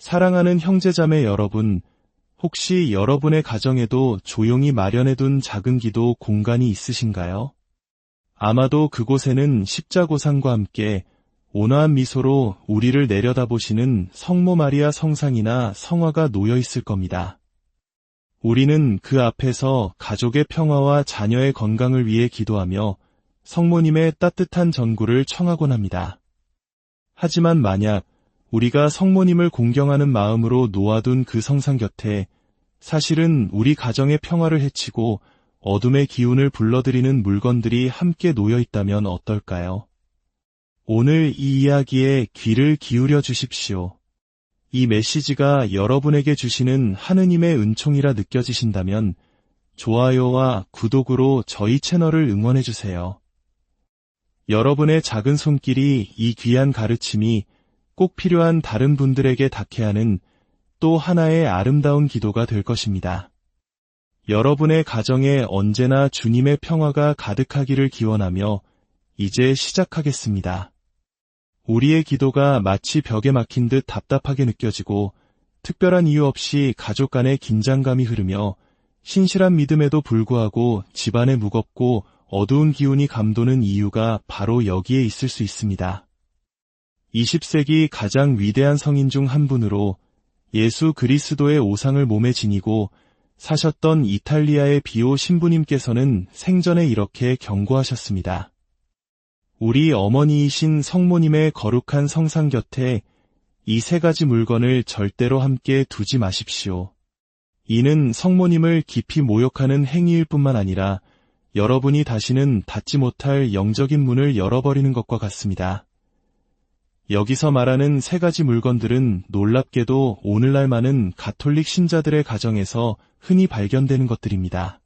사랑하는 형제자매 여러분, 혹시 여러분의 가정에도 조용히 마련해둔 작은 기도 공간이 있으신가요? 아마도 그곳에는 십자고상과 함께 온화한 미소로 우리를 내려다보시는 성모 마리아 성상이나 성화가 놓여 있을 겁니다. 우리는 그 앞에서 가족의 평화와 자녀의 건강을 위해 기도하며 성모님의 따뜻한 전구를 청하곤 합니다. 하지만 만약 우리가 성모님을 공경하는 마음으로 놓아둔 그 성상 곁에 사실은 우리 가정의 평화를 해치고 어둠의 기운을 불러들이는 물건들이 함께 놓여 있다면 어떨까요? 오늘 이 이야기에 귀를 기울여 주십시오. 이 메시지가 여러분에게 주시는 하느님의 은총이라 느껴지신다면 좋아요와 구독으로 저희 채널을 응원해 주세요. 여러분의 작은 손길이 이 귀한 가르침이 꼭 필요한 다른 분들에게 닿게 하는 또 하나의 아름다운 기도가 될 것입니다. 여러분의 가정에 언제나 주님의 평화가 가득하기를 기원하며 이제 시작하겠습니다. 우리의 기도가 마치 벽에 막힌 듯 답답하게 느껴지고 특별한 이유 없이 가족 간의 긴장감이 흐르며 신실한 믿음에도 불구하고 집안에 무겁고 어두운 기운이 감도는 이유가 바로 여기에 있을 수 있습니다. 20세기 가장 위대한 성인 중 한 분으로 예수 그리스도의 오상을 몸에 지니고 사셨던 이탈리아의 비오 신부님께서는 생전에 이렇게 경고하셨습니다. 우리 어머니이신 성모님의 거룩한 성상 곁에 이 세 가지 물건을 절대로 함께 두지 마십시오. 이는 성모님을 깊이 모욕하는 행위일 뿐만 아니라 여러분이 다시는 닫지 못할 영적인 문을 열어버리는 것과 같습니다. 여기서 말하는 세 가지 물건들은 놀랍게도 오늘날 많은 가톨릭 신자들의 가정에서 흔히 발견되는 것들입니다.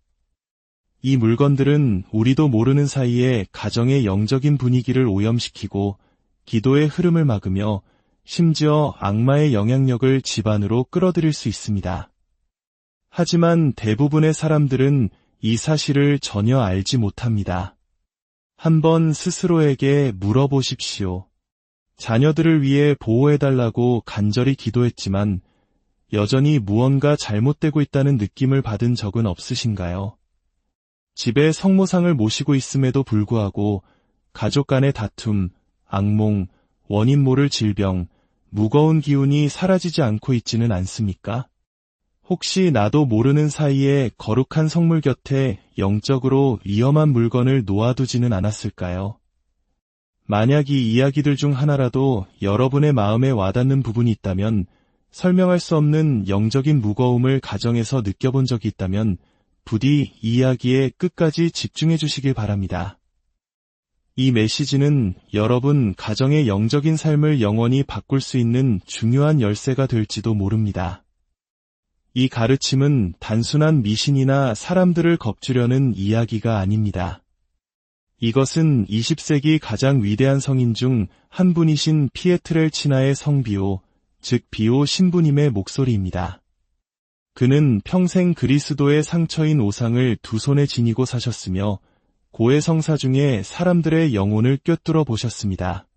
이 물건들은 우리도 모르는 사이에 가정의 영적인 분위기를 오염시키고 기도의 흐름을 막으며 심지어 악마의 영향력을 집안으로 끌어들일 수 있습니다. 하지만 대부분의 사람들은 이 사실을 전혀 알지 못합니다. 한번 스스로에게 물어보십시오. 자녀들을 위해 보호해달라고 간절히 기도했지만 여전히 무언가 잘못되고 있다는 느낌을 받은 적은 없으신가요? 집에 성모상을 모시고 있음에도 불구하고 가족 간의 다툼, 악몽, 원인 모를 질병, 무거운 기운이 사라지지 않고 있지는 않습니까? 혹시 나도 모르는 사이에 거룩한 성물 곁에 영적으로 위험한 물건을 놓아두지는 않았을까요? 만약 이 이야기들 중 하나라도 여러분의 마음에 와닿는 부분이 있다면 설명할 수 없는 영적인 무거움을 가정에서 느껴본 적이 있다면 부디 이 이야기에 끝까지 집중해 주시길 바랍니다. 이 메시지는 여러분 가정의 영적인 삶을 영원히 바꿀 수 있는 중요한 열쇠가 될지도 모릅니다. 이 가르침은 단순한 미신이나 사람들을 겁주려는 이야기가 아닙니다. 이것은 20세기 가장 위대한 성인 중 한 분이신 피에트렐치나의 성비오, 즉 비오 신부님의 목소리입니다. 그는 평생 그리스도의 상처인 오상을 두 손에 지니고 사셨으며 고해 성사 중에 사람들의 영혼을 꿰뚫어 보셨습니다.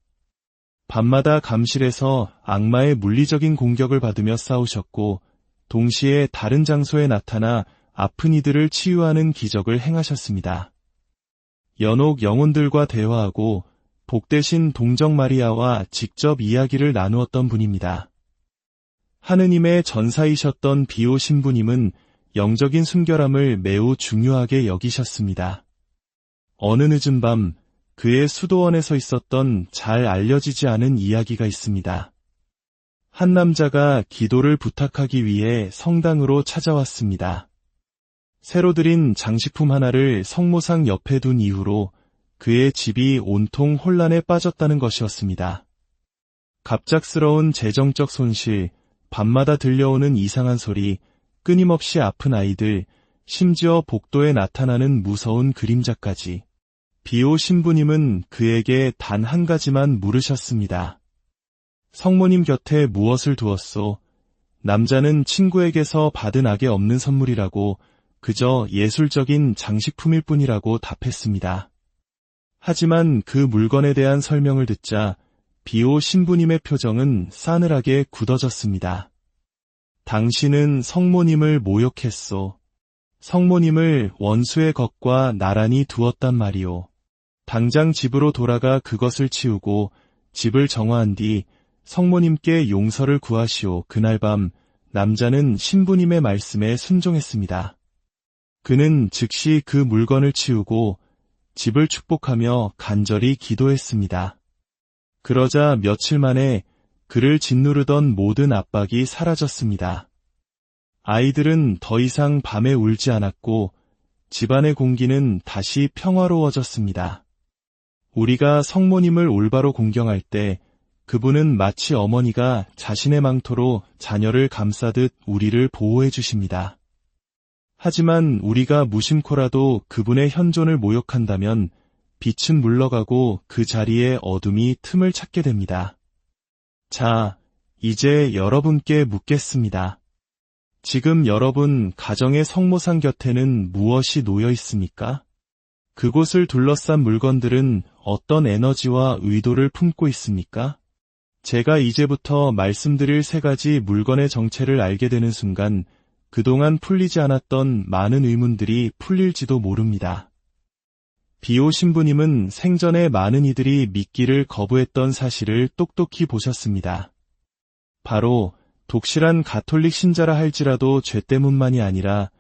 밤마다 감실에서 악마의 물리적인 공격을 받으며 싸우셨고 동시에 다른 장소에 나타나 아픈 이들을 치유하는 기적을 행하셨습니다. 연옥 영혼들과 대화하고 복되신 동정 마리아와 직접 이야기를 나누었던 분입니다. 하느님의 전사이셨던 비오 신부님은 영적인 순결함을 매우 중요하게 여기셨습니다. 어느 늦은 밤 그의 수도원에서 있었던 잘 알려지지 않은 이야기가 있습니다. 한 남자가 기도를 부탁하기 위해 성당으로 찾아왔습니다. 새로 들인 장식품 하나를 성모상 옆에 둔 이후로 그의 집이 온통 혼란에 빠졌다는 것이었습니다. 갑작스러운 재정적 손실, 밤마다 들려오는 이상한 소리, 끊임없이 아픈 아이들, 심지어 복도에 나타나는 무서운 그림자까지. 비오 신부님은 그에게 단 한 가지만 물으셨습니다. 성모님 곁에 무엇을 두었소? 남자는 친구에게서 받은 악에 없는 선물이라고 그저 예술적인 장식품일 뿐이라고 답했습니다. 하지만 그 물건에 대한 설명을 듣자 비오 신부님의 표정은 싸늘하게 굳어졌습니다. 당신은 성모님을 모욕했소. 성모님을 원수의 것과 나란히 두었단 말이오. 당장 집으로 돌아가 그것을 치우고 집을 정화한 뒤 성모님께 용서를 구하시오. 그날 밤 남자는 신부님의 말씀에 순종했습니다. 그는 즉시 그 물건을 치우고 집을 축복하며 간절히 기도했습니다. 그러자 며칠 만에 그를 짓누르던 모든 압박이 사라졌습니다. 아이들은 더 이상 밤에 울지 않았고 집안의 공기는 다시 평화로워졌습니다. 우리가 성모님을 올바로 공경할 때 그분은 마치 어머니가 자신의 망토로 자녀를 감싸듯 우리를 보호해 주십니다. 하지만 우리가 무심코라도 그분의 현존을 모욕한다면 빛은 물러가고 그 자리에 어둠이 틈을 찾게 됩니다. 자, 이제 여러분께 묻겠습니다. 지금 여러분 가정의 성모상 곁에는 무엇이 놓여 있습니까? 그곳을 둘러싼 물건들은 어떤 에너지와 의도를 품고 있습니까? 제가 이제부터 말씀드릴 3가지 물건의 정체를 알게 되는 순간 그동안 풀리지 않았던 많은 의문들이 풀릴지도 모릅니다. 비오 신부님은 생전에 많은 이들이 믿기를 거부했던 사실을 똑똑히 보셨습니다. 바로 독실한 가톨릭 신자라 할지라도 죄 때문만이 아니라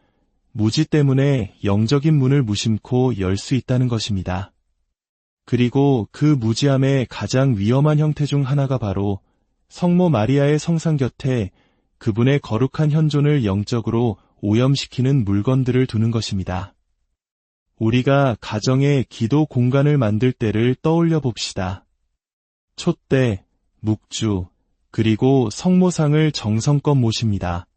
무지 때문에 영적인 문을 무심코 열 수 있다는 것입니다. 그리고 그 무지함의 가장 위험한 형태 중 하나가 바로 성모 마리아의 성상 곁에 그분의 거룩한 현존을 영적으로 오염시키는 물건들을 두는 것입니다. 우리가 가정의 기도 공간을 만들 때를 떠올려 봅시다. 촛대, 묵주, 그리고 성모상을 정성껏 모십니다.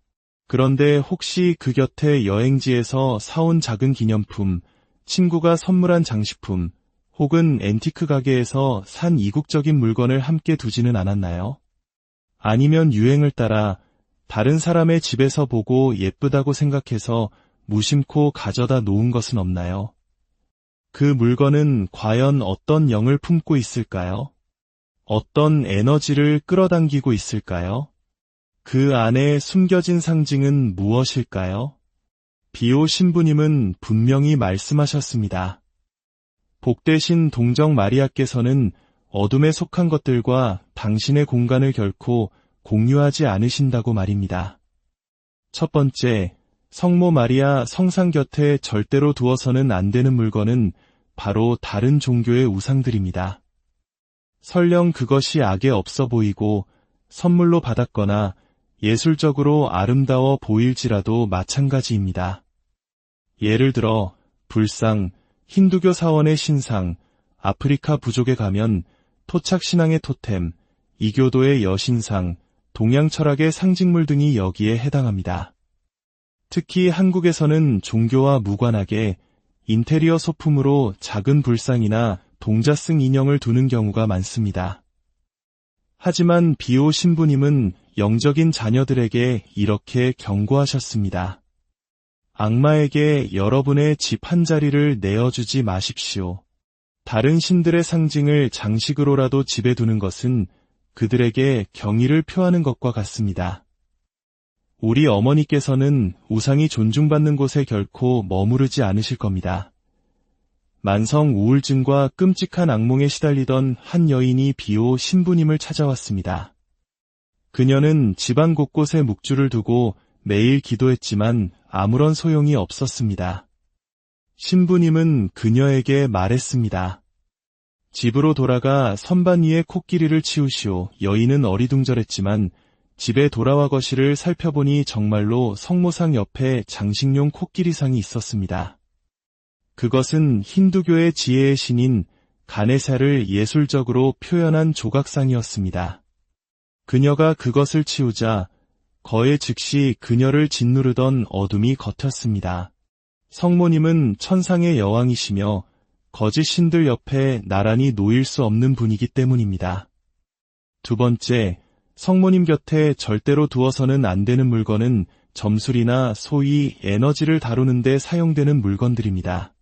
그런데 혹시 그 곁에 여행지에서 사온 작은 기념품, 친구가 선물한 장식품, 혹은 앤티크 가게에서 산 이국적인 물건을 함께 두지는 않았나요? 아니면 유행을 따라 다른 사람의 집에서 보고 예쁘다고 생각해서 무심코 가져다 놓은 것은 없나요? 그 물건은 과연 어떤 영을 품고 있을까요? 어떤 에너지를 끌어당기고 있을까요? 그 안에 숨겨진 상징은 무엇일까요? 비오 신부님은 분명히 말씀하셨습니다. 복되신 동정 마리아께서는 어둠에 속한 것들과 당신의 공간을 결코 공유하지 않으신다고 말입니다. 첫 번째, 성모 마리아 성상 곁에 절대로 두어서는 안 되는 물건은 바로 다른 종교의 우상들입니다. 설령 그것이 악에 없어 보이고 선물로 받았거나 예술적으로 아름다워 보일지라도 마찬가지입니다. 예를 들어 불상, 힌두교 사원의 신상, 아프리카 부족에 가면 토착신앙의 토템, 이교도의 여신상, 동양 철학의 상징물 등이 여기에 해당합니다. 특히 한국에서는 종교와 무관하게 인테리어 소품으로 작은 불상이나 동자승 인형을 두는 경우가 많습니다. 하지만 비오 신부님은 영적인 자녀들에게 이렇게 경고하셨습니다. 악마에게 여러분의 집 한 자리를 내어주지 마십시오. 다른 신들의 상징을 장식으로라도 집에 두는 것은 그들에게 경의를 표하는 것과 같습니다. 우리 어머니께서는 우상이 존중받는 곳에 결코 머무르지 않으실 겁니다. 만성 우울증과 끔찍한 악몽에 시달리던 한 여인이 비오 신부님을 찾아왔습니다. 그녀는 집안 곳곳에 묵주를 두고 매일 기도했지만 아무런 소용이 없었습니다. 신부님은 그녀에게 말했습니다. 집으로 돌아가 선반 위의 코끼리를 치우시오. 여인은 어리둥절했지만 집에 돌아와 거실을 살펴보니 정말로 성모상 옆에 장식용 코끼리상이 있었습니다. 그것은 힌두교의 지혜의 신인 가네사를 예술적으로 표현한 조각상이었습니다. 그녀가 그것을 치우자 거의 즉시 그녀를 짓누르던 어둠이 겉였습니다. 성모님은 천상의 여왕이시며 거짓 신들 옆에 나란히 놓일 수 없는 분이기 때문입니다. 두 번째, 성모님 곁에 절대로 두어서는 안 되는 물건은 점술이나 소위 에너지를 다루는 데 사용되는 물건들입니다.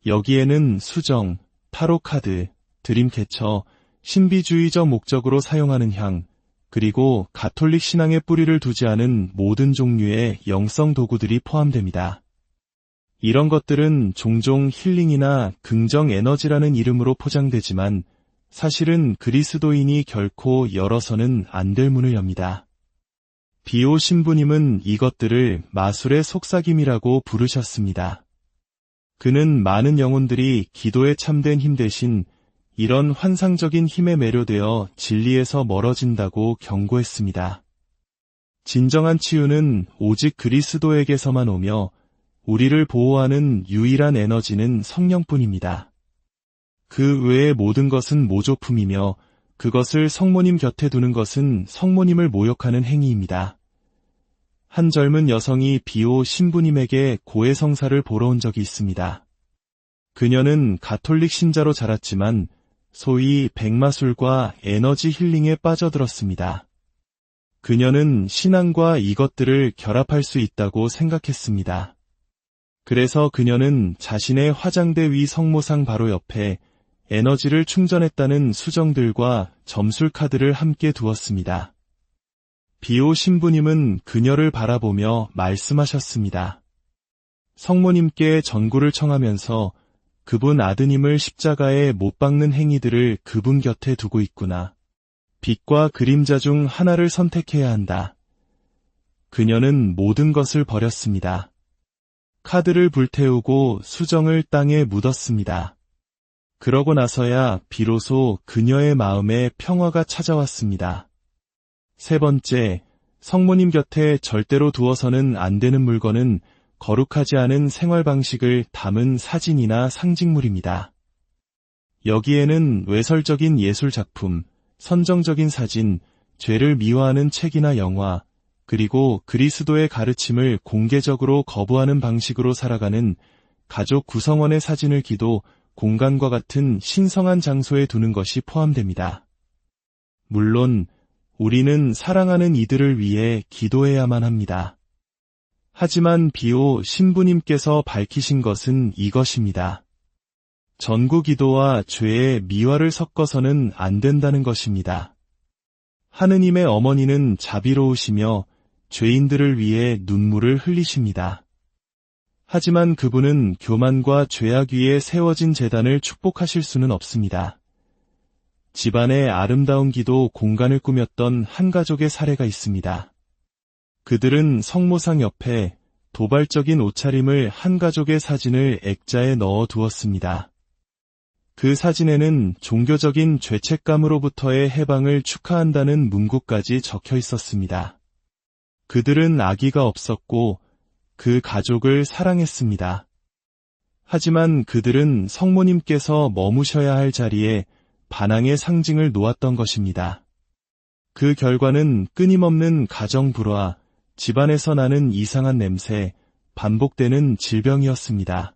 여기에는 수정, 타로카드, 드림캐쳐, 신비주의적 목적으로 사용하는 향, 그리고 가톨릭 신앙에 뿌리를 두지 않은 모든 종류의 영성 도구들이 포함됩니다. 이런 것들은 종종 힐링이나 긍정 에너지라는 이름으로 포장되지만 사실은 그리스도인이 결코 열어서는 안 될 문을 엽니다. 비오 신부님은 이것들을 마술의 속삭임이라고 부르셨습니다. 그는 많은 영혼들이 기도에 참된 힘 대신 이런 환상적인 힘에 매료되어 진리에서 멀어진다고 경고했습니다. 진정한 치유는 오직 그리스도에게서만 오며 우리를 보호하는 유일한 에너지는 성령뿐입니다. 그 외의 모든 것은 모조품이며 그것을 성모님 곁에 두는 것은 성모님을 모욕하는 행위입니다. 한 젊은 여성이 비오 신부님에게 고해성사를 보러 온 적이 있습니다. 그녀는 가톨릭 신자로 자랐지만 소위 백마술과 에너지 힐링에 빠져들었습니다. 그녀는 신앙과 이것들을 결합할 수 있다고 생각했습니다. 그래서 그녀는 자신의 화장대 위 성모상 바로 옆에 에너지를 충전했다는 수정들과 점술 카드를 함께 두었습니다. 비오 신부님은 그녀를 바라보며 말씀하셨습니다. 성모님께 전구를 청하면서 그분 아드님을 십자가에 못 박는 행위들을 그분 곁에 두고 있구나. 빛과 그림자 중 하나를 선택해야 한다. 그녀는 모든 것을 버렸습니다. 카드를 불태우고 수정을 땅에 묻었습니다. 그러고 나서야 비로소 그녀의 마음에 평화가 찾아왔습니다. 세 번째, 성모님 곁에 절대로 두어서는 안 되는 물건은 거룩하지 않은 생활 방식을 담은 사진이나 상징물입니다. 여기에는 외설적인 예술 작품, 선정적인 사진, 죄를 미화하는 책이나 영화, 그리고 그리스도의 가르침을 공개적으로 거부하는 방식으로 살아가는 가족 구성원의 사진을 기도, 공간과 같은 신성한 장소에 두는 것이 포함됩니다. 물론 우리는 사랑하는 이들을 위해 기도해야만 합니다. 하지만 비오 신부님께서 밝히신 것은 이것입니다. 전구 기도와 죄의 미화를 섞어서는 안 된다는 것입니다. 하느님의 어머니는 자비로우시며 죄인들을 위해 눈물을 흘리십니다. 하지만 그분은 교만과 죄악 위에 세워진 제단을 축복하실 수는 없습니다. 집안의 아름다운 기도 공간을 꾸몄던 한 가족의 사례가 있습니다. 그들은 성모상 옆에 도발적인 옷차림을 한 가족의 사진을 액자에 넣어 두었습니다. 그 사진에는 종교적인 죄책감으로부터의 해방을 축하한다는 문구까지 적혀 있었습니다. 그들은 아기가 없었고 그 가족을 사랑했습니다. 하지만 그들은 성모님께서 머무셔야 할 자리에 반항의 상징을 놓았던 것입니다. 그 결과는 끊임없는 가정 불화, 집안에서 나는 이상한 냄새, 반복되는 질병이었습니다.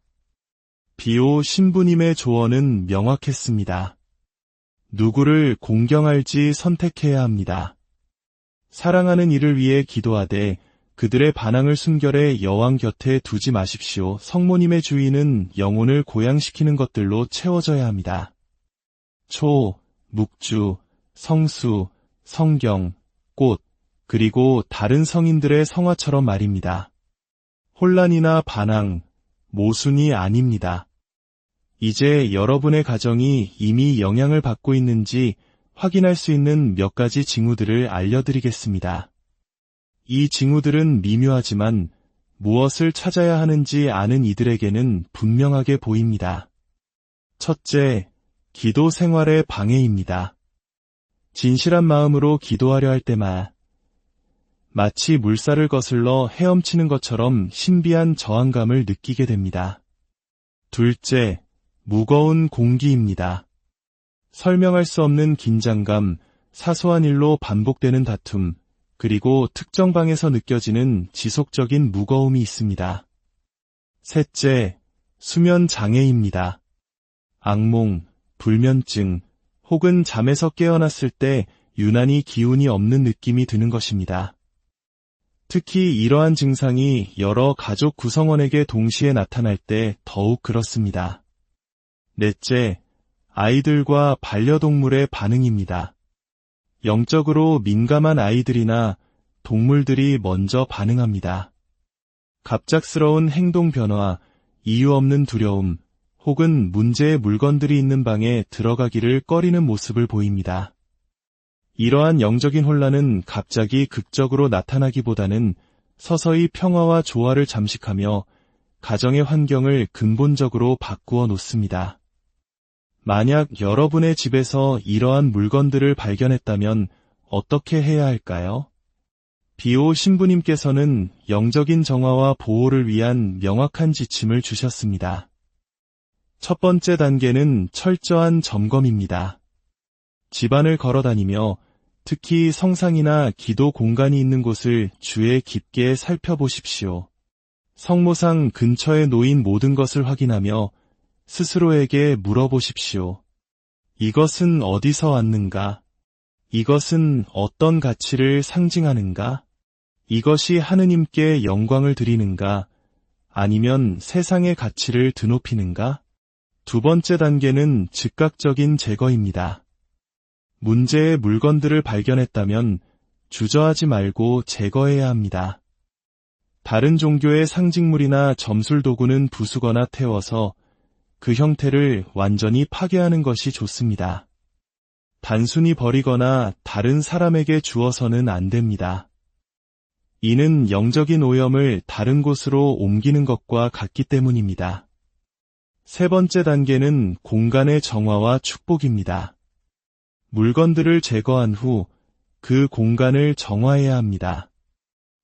비오 신부님의 조언은 명확했습니다. 누구를 공경할지 선택해야 합니다. 사랑하는 이를 위해 기도하되 그들의 반항을 순결해 여왕 곁에 두지 마십시오. 성모님의 주인은 영혼을 고양시키는 것들로 채워져야 합니다. 초, 묵주, 성수, 성경, 꽃, 그리고 다른 성인들의 성화처럼 말입니다. 혼란이나 반항, 모순이 아닙니다. 이제 여러분의 가정이 이미 영향을 받고 있는지 확인할 수 있는 몇 가지 징후들을 알려드리겠습니다. 이 징후들은 미묘하지만 무엇을 찾아야 하는지 아는 이들에게는 분명하게 보입니다. 첫째, 기도 생활의 방해입니다. 진실한 마음으로 기도하려 할 때만 마치 물살을 거슬러 헤엄치는 것처럼 신비한 저항감을 느끼게 됩니다. 둘째, 무거운 공기입니다. 설명할 수 없는 긴장감, 사소한 일로 반복되는 다툼, 그리고 특정 방에서 느껴지는 지속적인 무거움이 있습니다. 셋째, 수면 장애입니다. 악몽, 불면증, 혹은 잠에서 깨어났을 때 유난히 기운이 없는 느낌이 드는 것입니다. 특히 이러한 증상이 여러 가족 구성원에게 동시에 나타날 때 더욱 그렇습니다. 넷째, 아이들과 반려동물의 반응입니다. 영적으로 민감한 아이들이나 동물들이 먼저 반응합니다. 갑작스러운 행동 변화, 이유 없는 두려움, 혹은 문제의 물건들이 있는 방에 들어가기를 꺼리는 모습을 보입니다. 이러한 영적인 혼란은 갑자기 극적으로 나타나기보다는 서서히 평화와 조화를 잠식하며 가정의 환경을 근본적으로 바꾸어 놓습니다. 만약 여러분의 집에서 이러한 물건들을 발견했다면 어떻게 해야 할까요? 비오 신부님께서는 영적인 정화와 보호를 위한 명확한 지침을 주셨습니다. 첫 번째 단계는 철저한 점검입니다. 집안을 걸어다니며 특히 성상이나 기도 공간이 있는 곳을 주의 깊게 살펴보십시오. 성모상 근처에 놓인 모든 것을 확인하며 스스로에게 물어보십시오. 이것은 어디서 왔는가? 이것은 어떤 가치를 상징하는가? 이것이 하느님께 영광을 드리는가? 아니면 세상의 가치를 드높이는가? 두 번째 단계는 즉각적인 제거입니다. 문제의 물건들을 발견했다면 주저하지 말고 제거해야 합니다. 다른 종교의 상징물이나 점술 도구는 부수거나 태워서 그 형태를 완전히 파괴하는 것이 좋습니다. 단순히 버리거나 다른 사람에게 주어서는 안 됩니다. 이는 영적인 오염을 다른 곳으로 옮기는 것과 같기 때문입니다. 세 번째 단계는 공간의 정화와 축복입니다. 물건들을 제거한 후 그 공간을 정화해야 합니다.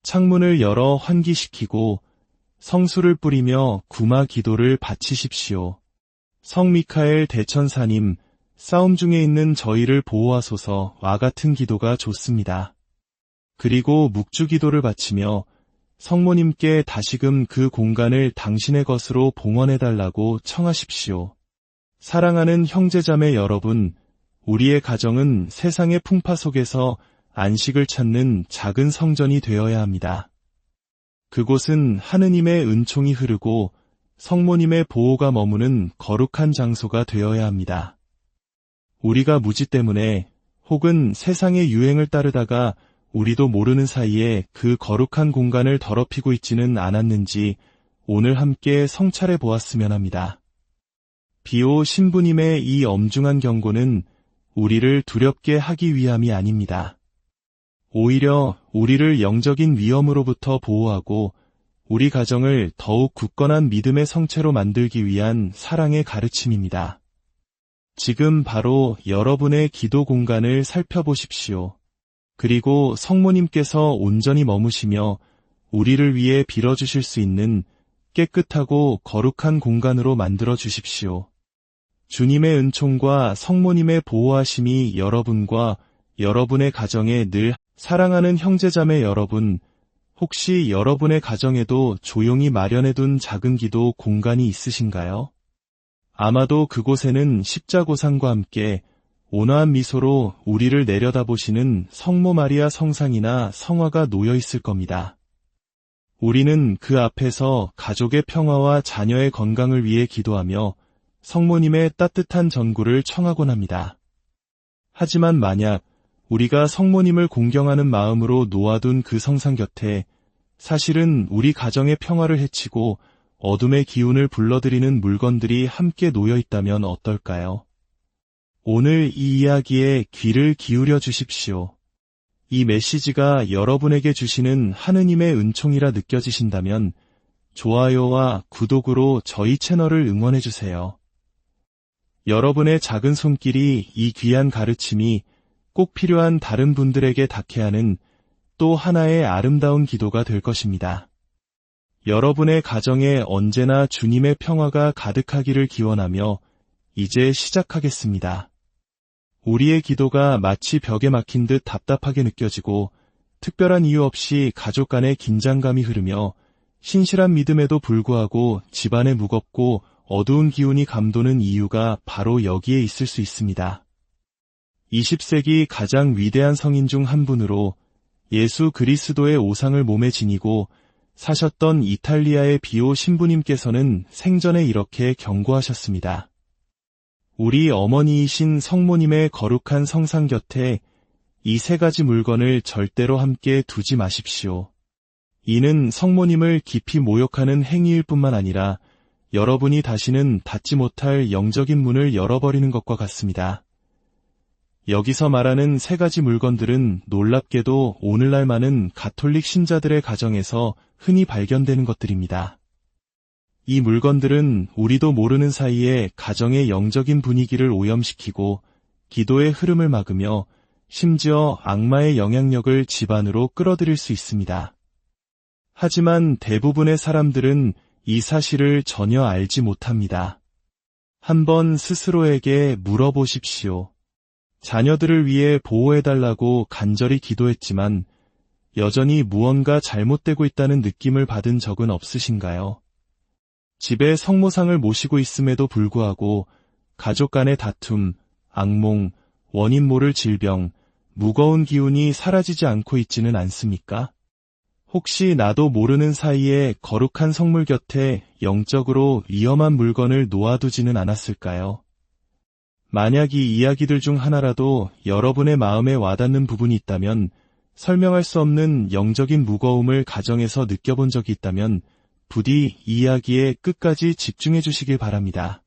창문을 열어 환기시키고 성수를 뿌리며 구마 기도를 바치십시오. 성 미카엘 대천사님, 싸움 중에 있는 저희를 보호하소서와 같은 기도가 좋습니다. 그리고 묵주 기도를 바치며 성모님께 다시금 그 공간을 당신의 것으로 봉헌해달라고 청하십시오. 사랑하는 형제자매 여러분, 우리의 가정은 세상의 풍파 속에서 안식을 찾는 작은 성전이 되어야 합니다. 그곳은 하느님의 은총이 흐르고 성모님의 보호가 머무는 거룩한 장소가 되어야 합니다. 우리가 무지 때문에 혹은 세상의 유행을 따르다가 우리도 모르는 사이에 그 거룩한 공간을 더럽히고 있지는 않았는지 오늘 함께 성찰해 보았으면 합니다. 비오 신부님의 이 엄중한 경고는 우리를 두렵게 하기 위함이 아닙니다. 오히려 우리를 영적인 위험으로부터 보호하고 우리 가정을 더욱 굳건한 믿음의 성체로 만들기 위한 사랑의 가르침입니다. 지금 바로 여러분의 기도 공간을 살펴보십시오. 그리고 성모님께서 온전히 머무시며 우리를 위해 빌어주실 수 있는 깨끗하고 거룩한 공간으로 만들어 주십시오. 주님의 은총과 성모님의 보호하심이 여러분과 여러분의 가정에 늘 사랑하는 형제자매 여러분, 혹시 여러분의 가정에도 조용히 마련해둔 작은 기도 공간이 있으신가요? 아마도 그곳에는 십자고상과 함께 온화한 미소로 우리를 내려다보시는 성모 마리아 성상이나 성화가 놓여 있을 겁니다. 우리는 그 앞에서 가족의 평화와 자녀의 건강을 위해 기도하며 성모님의 따뜻한 전구를 청하곤 합니다. 하지만 만약 우리가 성모님을 공경하는 마음으로 놓아둔 그 성상 곁에 사실은 우리 가정의 평화를 해치고 어둠의 기운을 불러들이는 물건들이 함께 놓여 있다면 어떨까요? 오늘 이 이야기에 귀를 기울여 주십시오. 이 메시지가 여러분에게 주시는 하느님의 은총이라 느껴지신다면 좋아요와 구독으로 저희 채널을 응원해 주세요. 여러분의 작은 손길이 이 귀한 가르침이 꼭 필요한 다른 분들에게 닿게 하는 또 하나의 아름다운 기도가 될 것입니다. 여러분의 가정에 언제나 주님의 평화가 가득하기를 기원하며 이제 시작하겠습니다. 우리의 기도가 마치 벽에 막힌 듯 답답하게 느껴지고 특별한 이유 없이 가족 간의 긴장감이 흐르며 신실한 믿음에도 불구하고 집안에 무겁고 어두운 기운이 감도는 이유가 바로 여기에 있을 수 있습니다. 20세기 가장 위대한 성인 중 한 분으로 예수 그리스도의 오상을 몸에 지니고 사셨던 이탈리아의 비오 신부님께서는 생전에 이렇게 경고하셨습니다. 우리 어머니이신 성모님의 거룩한 성상 곁에 이 세 가지 물건을 절대로 함께 두지 마십시오. 이는 성모님을 깊이 모욕하는 행위일 뿐만 아니라 여러분이 다시는 닫지 못할 영적인 문을 열어버리는 것과 같습니다. 여기서 말하는 세 가지 물건들은 놀랍게도 오늘날 많은 가톨릭 신자들의 가정에서 흔히 발견되는 것들입니다. 이 물건들은 우리도 모르는 사이에 가정의 영적인 분위기를 오염시키고 기도의 흐름을 막으며 심지어 악마의 영향력을 집안으로 끌어들일 수 있습니다. 하지만 대부분의 사람들은 이 사실을 전혀 알지 못합니다. 한번 스스로에게 물어보십시오. 자녀들을 위해 보호해달라고 간절히 기도했지만 여전히 무언가 잘못되고 있다는 느낌을 받은 적은 없으신가요? 집에 성모상을 모시고 있음에도 불구하고 가족 간의 다툼, 악몽, 원인 모를 질병, 무거운 기운이 사라지지 않고 있지는 않습니까? 혹시 나도 모르는 사이에 거룩한 성물 곁에 영적으로 위험한 물건을 놓아두지는 않았을까요? 만약 이 이야기들 중 하나라도 여러분의 마음에 와닿는 부분이 있다면, 설명할 수 없는 영적인 무거움을 가정에서 느껴본 적이 있다면 부디 이 이야기에 끝까지 집중해 주시길 바랍니다.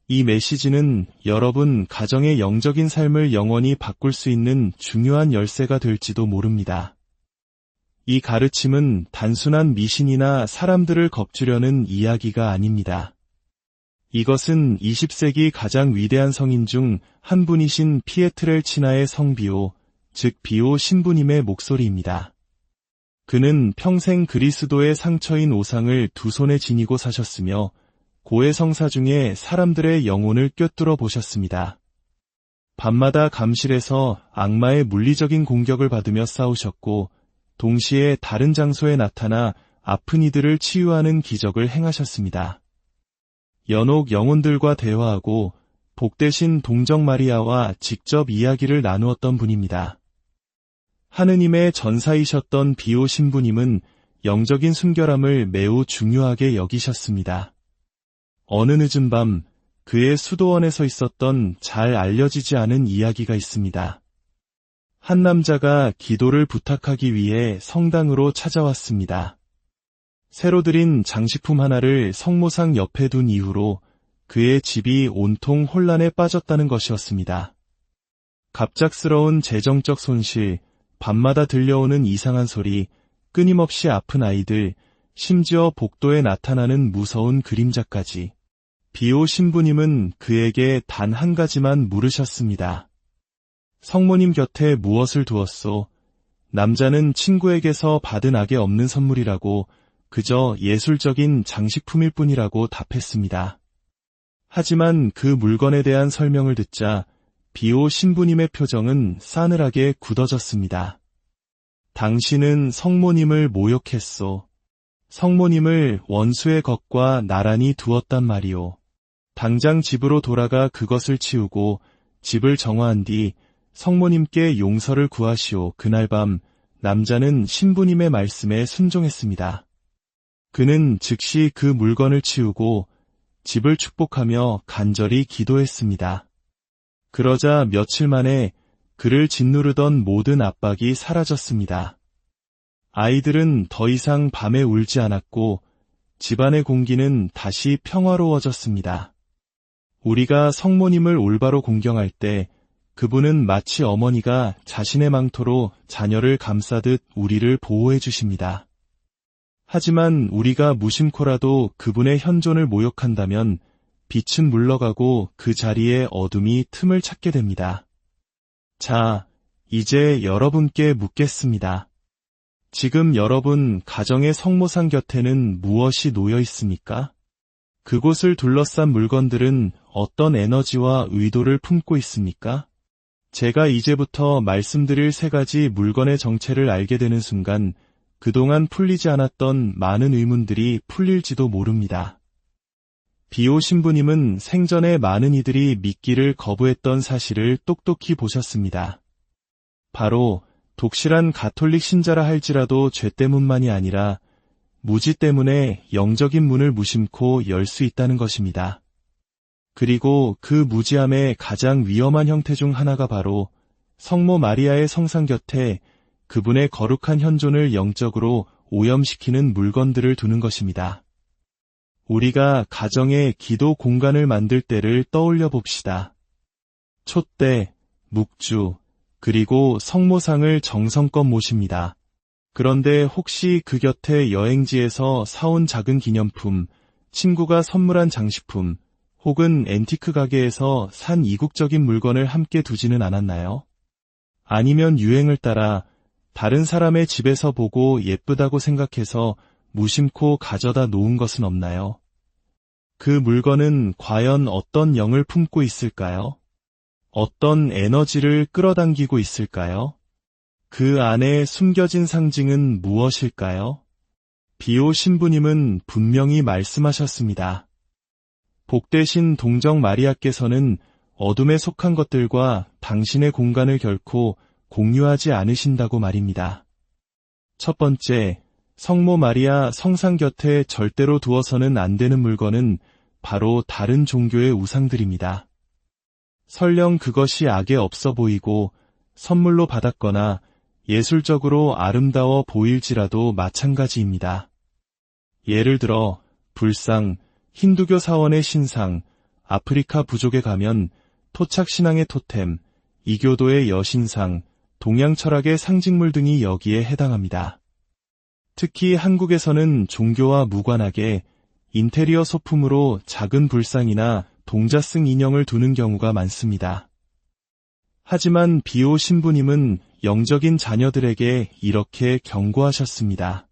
이 메시지는 여러분 가정의 영적인 삶을 영원히 바꿀 수 있는 중요한 열쇠가 될지도 모릅니다. 이 가르침은 단순한 미신이나 사람들을 겁주려는 이야기가 아닙니다. 이것은 20세기 가장 위대한 성인 중 한 분이신 피에트렐치나의 성비오, 즉 비오 신부님의 목소리입니다. 그는 평생 그리스도의 상처인 오상을 두 손에 지니고 사셨으며 고해 성사 중에 사람들의 영혼을 꿰뚫어 보셨습니다. 밤마다 감실에서 악마의 물리적인 공격을 받으며 싸우셨고 동시에 다른 장소에 나타나 아픈 이들을 치유하는 기적을 행하셨습니다. 연옥 영혼들과 대화하고 복되신 동정 마리아와 직접 이야기를 나누었던 분입니다. 하느님의 전사이셨던 비오 신부님은 영적인 순결함을 매우 중요하게 여기셨습니다. 어느 늦은 밤 그의 수도원에서 있었던 잘 알려지지 않은 이야기가 있습니다. 한 남자가 기도를 부탁하기 위해 성당으로 찾아왔습니다. 새로 들인 장식품 하나를 성모상 옆에 둔 이후로 그의 집이 온통 혼란에 빠졌다는 것이었습니다. 갑작스러운 재정적 손실, 밤마다 들려오는 이상한 소리, 끊임없이 아픈 아이들, 심지어 복도에 나타나는 무서운 그림자까지. 비오 신부님은 그에게 단 한 가지만 물으셨습니다. 성모님 곁에 무엇을 두었소? 남자는 친구에게서 받은 악에 없는 선물이라고 그저 예술적인 장식품일 뿐이라고 답했습니다. 하지만 그 물건에 대한 설명을 듣자 비오 신부님의 표정은 싸늘하게 굳어졌습니다. 당신은 성모님을 모욕했소. 성모님을 원수의 것과 나란히 두었단 말이오. 당장 집으로 돌아가 그것을 치우고 집을 정화한 뒤 성모님께 용서를 구하시오. 그날 밤 남자는 신부님의 말씀에 순종했습니다. 그는 즉시 그 물건을 치우고 집을 축복하며 간절히 기도했습니다. 그러자 며칠 만에 그를 짓누르던 모든 압박이 사라졌습니다. 아이들은 더 이상 밤에 울지 않았고 집안의 공기는 다시 평화로워졌습니다. 우리가 성모님을 올바로 공경할 때 그분은 마치 어머니가 자신의 망토로 자녀를 감싸듯 우리를 보호해 주십니다. 하지만 우리가 무심코라도 그분의 현존을 모욕한다면 빛은 물러가고 그 자리에 어둠이 틈을 찾게 됩니다. 자, 이제 여러분께 묻겠습니다. 지금 여러분 가정의 성모상 곁에는 무엇이 놓여 있습니까? 그곳을 둘러싼 물건들은 어떤 에너지와 의도를 품고 있습니까? 제가 이제부터 말씀드릴 세 가지 물건의 정체를 알게 되는 순간 그동안 풀리지 않았던 많은 의문들이 풀릴지도 모릅니다. 비오 신부님은 생전에 많은 이들이 믿기를 거부했던 사실을 똑똑히 보셨습니다. 바로 독실한 가톨릭 신자라 할지라도 죄 때문만이 아니라 무지 때문에 영적인 문을 무심코 열 수 있다는 것입니다. 그리고 그 무지함의 가장 위험한 형태 중 하나가 바로 성모 마리아의 성상 곁에 그분의 거룩한 현존을 영적으로 오염시키는 물건들을 두는 것입니다. 우리가 가정에 기도 공간을 만들 때를 떠올려 봅시다. 촛대, 묵주, 그리고 성모상을 정성껏 모십니다. 그런데 혹시 그 곁에 여행지에서 사온 작은 기념품, 친구가 선물한 장식품, 혹은 앤티크 가게에서 산 이국적인 물건을 함께 두지는 않았나요? 아니면 유행을 따라 다른 사람의 집에서 보고 예쁘다고 생각해서 무심코 가져다 놓은 것은 없나요? 그 물건은 과연 어떤 영을 품고 있을까요? 어떤 에너지를 끌어당기고 있을까요? 그 안에 숨겨진 상징은 무엇일까요? 비오 신부님은 분명히 말씀하셨습니다. 복되신 동정 마리아께서는 어둠에 속한 것들과 당신의 공간을 결코 공유하지 않으신다고 말입니다. 첫 번째, 성모 마리아 성상 곁에 절대로 두어서는 안 되는 물건은 바로 다른 종교의 우상들입니다. 설령 그것이 악에 없어 보이고 선물로 받았거나 예술적으로 아름다워 보일지라도 마찬가지입니다. 예를 들어 불상, 힌두교 사원의 신상, 아프리카 부족에 가면 토착신앙의 토템, 이교도의 여신상, 동양 철학의 상징물 등이 여기에 해당합니다. 특히 한국에서는 종교와 무관하게 인테리어 소품으로 작은 불상이나 동자승 인형을 두는 경우가 많습니다. 하지만 비오 신부님은 영적인 자녀들에게 이렇게 경고하셨습니다.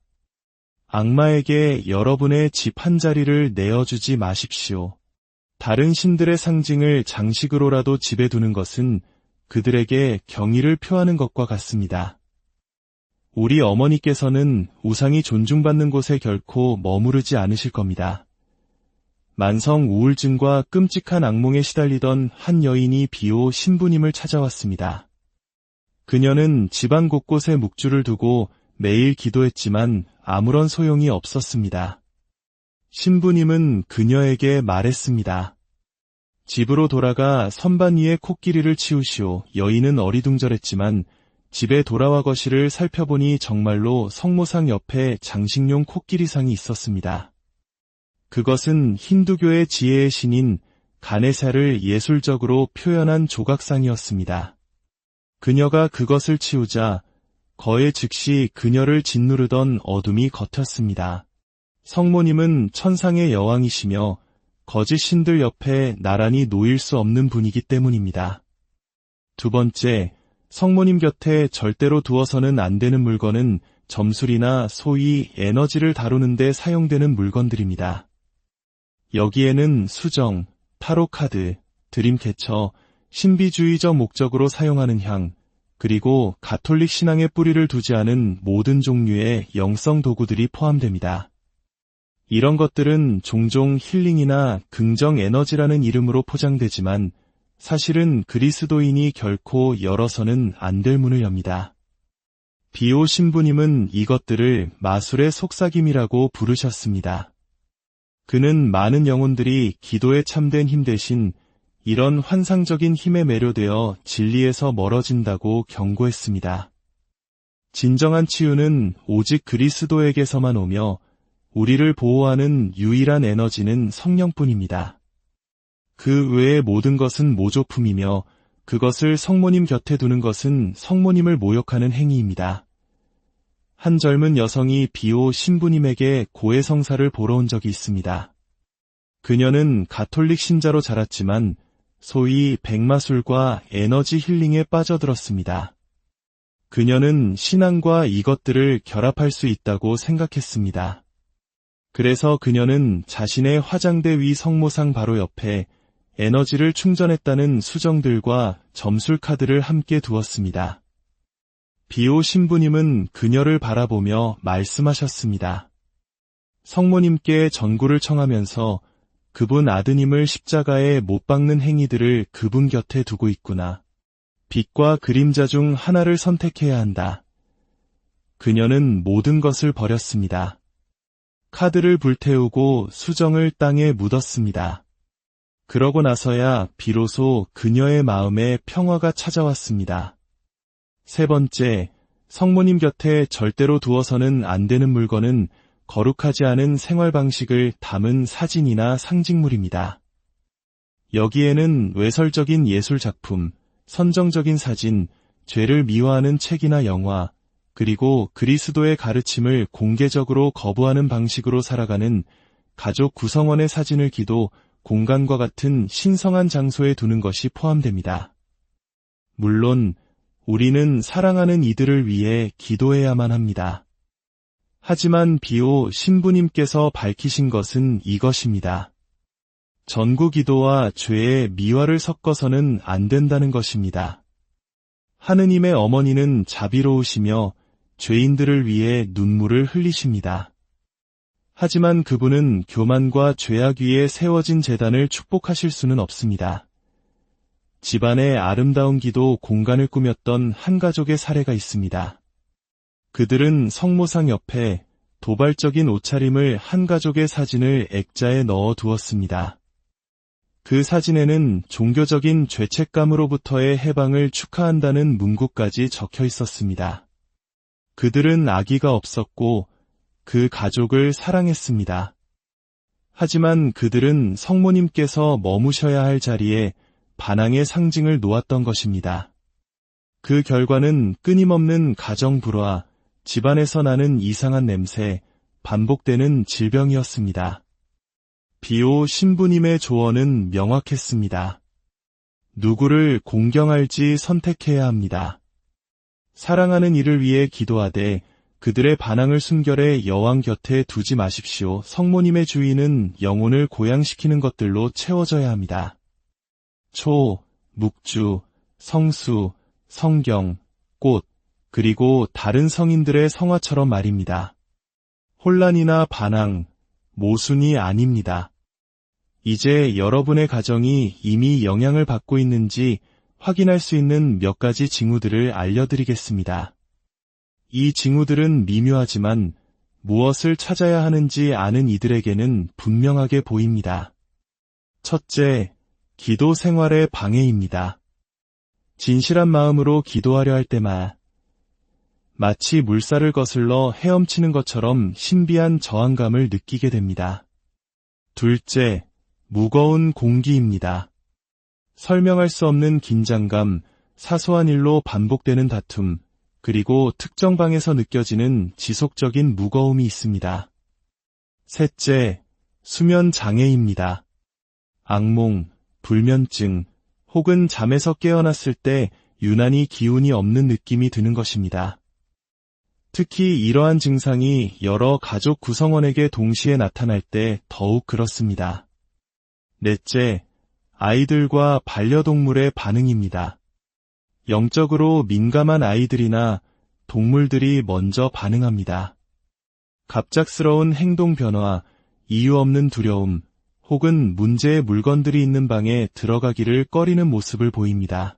악마에게 여러분의 집 한 자리를 내어주지 마십시오. 다른 신들의 상징을 장식으로라도 집에 두는 것은 그들에게 경의를 표하는 것과 같습니다. 우리 어머니께서는 우상이 존중받는 곳에 결코 머무르지 않으실 겁니다. 만성 우울증과 끔찍한 악몽에 시달리던 한 여인이 비오 신부님을 찾아왔습니다. 그녀는 집안 곳곳에 묵주를 두고 매일 기도했지만 아무런 소용이 없었습니다. 신부님은 그녀에게 말했습니다. 집으로 돌아가 선반 위에 코끼리를 치우시오. 여인은 어리둥절했지만 집에 돌아와 거실을 살펴보니 정말로 성모상 옆에 장식용 코끼리상이 있었습니다. 그것은 힌두교의 지혜의 신인 가네샤를 예술적으로 표현한 조각상이었습니다. 그녀가 그것을 치우자 거의 즉시 그녀를 짓누르던 어둠이 걷혔습니다. 성모님은 천상의 여왕이시며 거짓 신들 옆에 나란히 놓일 수 없는 분이기 때문입니다. 두 번째, 성모님 곁에 절대로 두어서는 안 되는 물건은 점술이나 소위 에너지를 다루는 데 사용되는 물건들입니다. 여기에는 수정, 타로 카드, 드림캐쳐, 신비주의적 목적으로 사용하는 향, 그리고 가톨릭 신앙의 뿌리를 두지 않은 모든 종류의 영성 도구들이 포함됩니다. 이런 것들은 종종 힐링이나 긍정 에너지라는 이름으로 포장되지만 사실은 그리스도인이 결코 열어서는 안 될 문을 엽니다. 비오 신부님은 이것들을 마술의 속삭임이라고 부르셨습니다. 그는 많은 영혼들이 기도에 참된 힘 대신 이런 환상적인 힘에 매료되어 진리에서 멀어진다고 경고했습니다. 진정한 치유는 오직 그리스도에게서만 오며 우리를 보호하는 유일한 에너지는 성령뿐입니다. 그 외의 모든 것은 모조품이며 그것을 성모님 곁에 두는 것은 성모님을 모욕하는 행위입니다. 한 젊은 여성이 비오 신부님에게 고해성사를 보러 온 적이 있습니다. 그녀는 가톨릭 신자로 자랐지만 소위 백마술과 에너지 힐링에 빠져들었습니다. 그녀는 신앙과 이것들을 결합할 수 있다고 생각했습니다. 그래서 그녀는 자신의 화장대 위 성모상 바로 옆에 에너지를 충전했다는 수정들과 점술 카드를 함께 두었습니다. 비오 신부님은 그녀를 바라보며 말씀하셨습니다. 성모님께 전구를 청하면서 그분 아드님을 십자가에 못 박는 행위들을 그분 곁에 두고 있구나. 빛과 그림자 중 하나를 선택해야 한다. 그녀는 모든 것을 버렸습니다. 카드를 불태우고 수정을 땅에 묻었습니다. 그러고 나서야 비로소 그녀의 마음에 평화가 찾아왔습니다. 세 번째, 성모님 곁에 절대로 두어서는 안 되는 물건은 거룩하지 않은 생활 방식을 담은 사진이나 상징물입니다. 여기에는 외설적인 예술 작품, 선정적인 사진, 죄를 미화하는 책이나 영화, 그리고 그리스도의 가르침을 공개적으로 거부하는 방식으로 살아가는 가족 구성원의 사진을 기도 공간과 같은 신성한 장소에 두는 것이 포함됩니다. 물론 우리는 사랑하는 이들을 위해 기도해야만 합니다. 하지만 비오 신부님께서 밝히신 것은 이것입니다. 전구 기도와 죄의 미화를 섞어서는 안 된다는 것입니다. 하느님의 어머니는 자비로우시며 죄인들을 위해 눈물을 흘리십니다. 하지만 그분은 교만과 죄악 위에 세워진 제단을 축복하실 수는 없습니다. 집안의 아름다운 기도 공간을 꾸몄던 한 가족의 사례가 있습니다. 그들은 성모상 옆에 도발적인 옷차림을 한 가족의 사진을 액자에 넣어 두었습니다. 그 사진에는 종교적인 죄책감으로부터의 해방을 축하한다는 문구까지 적혀 있었습니다. 그들은 아기가 없었고 그 가족을 사랑했습니다. 하지만 그들은 성모님께서 머무셔야 할 자리에 반항의 상징을 놓았던 것입니다. 그 결과는 끊임없는 가정 불화, 집안에서 나는 이상한 냄새, 반복되는 질병이었습니다. 비오 신부님의 조언은 명확했습니다. 누구를 공경할지 선택해야 합니다. 사랑하는 이를 위해 기도하되 그들의 반항을 순결해 여왕 곁에 두지 마십시오. 성모님의 주의는 영혼을 고양시키는 것들로 채워져야 합니다. 초, 묵주, 성수, 성경, 꽃, 그리고 다른 성인들의 성화처럼 말입니다. 혼란이나 반항, 모순이 아닙니다. 이제 여러분의 가정이 이미 영향을 받고 있는지 확인할 수 있는 몇 가지 징후들을 알려드리겠습니다. 이 징후들은 미묘하지만 무엇을 찾아야 하는지 아는 이들에게는 분명하게 보입니다. 첫째, 기도 생활의 방해입니다. 진실한 마음으로 기도하려 할 때만 마치 물살을 거슬러 헤엄치는 것처럼 신비한 저항감을 느끼게 됩니다. 둘째, 무거운 공기입니다. 설명할 수 없는 긴장감, 사소한 일로 반복되는 다툼, 그리고 특정 방에서 느껴지는 지속적인 무거움이 있습니다. 셋째, 수면 장애입니다. 악몽, 불면증, 혹은 잠에서 깨어났을 때 유난히 기운이 없는 느낌이 드는 것입니다. 특히 이러한 증상이 여러 가족 구성원에게 동시에 나타날 때 더욱 그렇습니다. 넷째, 아이들과 반려동물의 반응입니다. 영적으로 민감한 아이들이나 동물들이 먼저 반응합니다. 갑작스러운 행동 변화, 이유 없는 두려움, 혹은 문제의 물건들이 있는 방에 들어가기를 꺼리는 모습을 보입니다.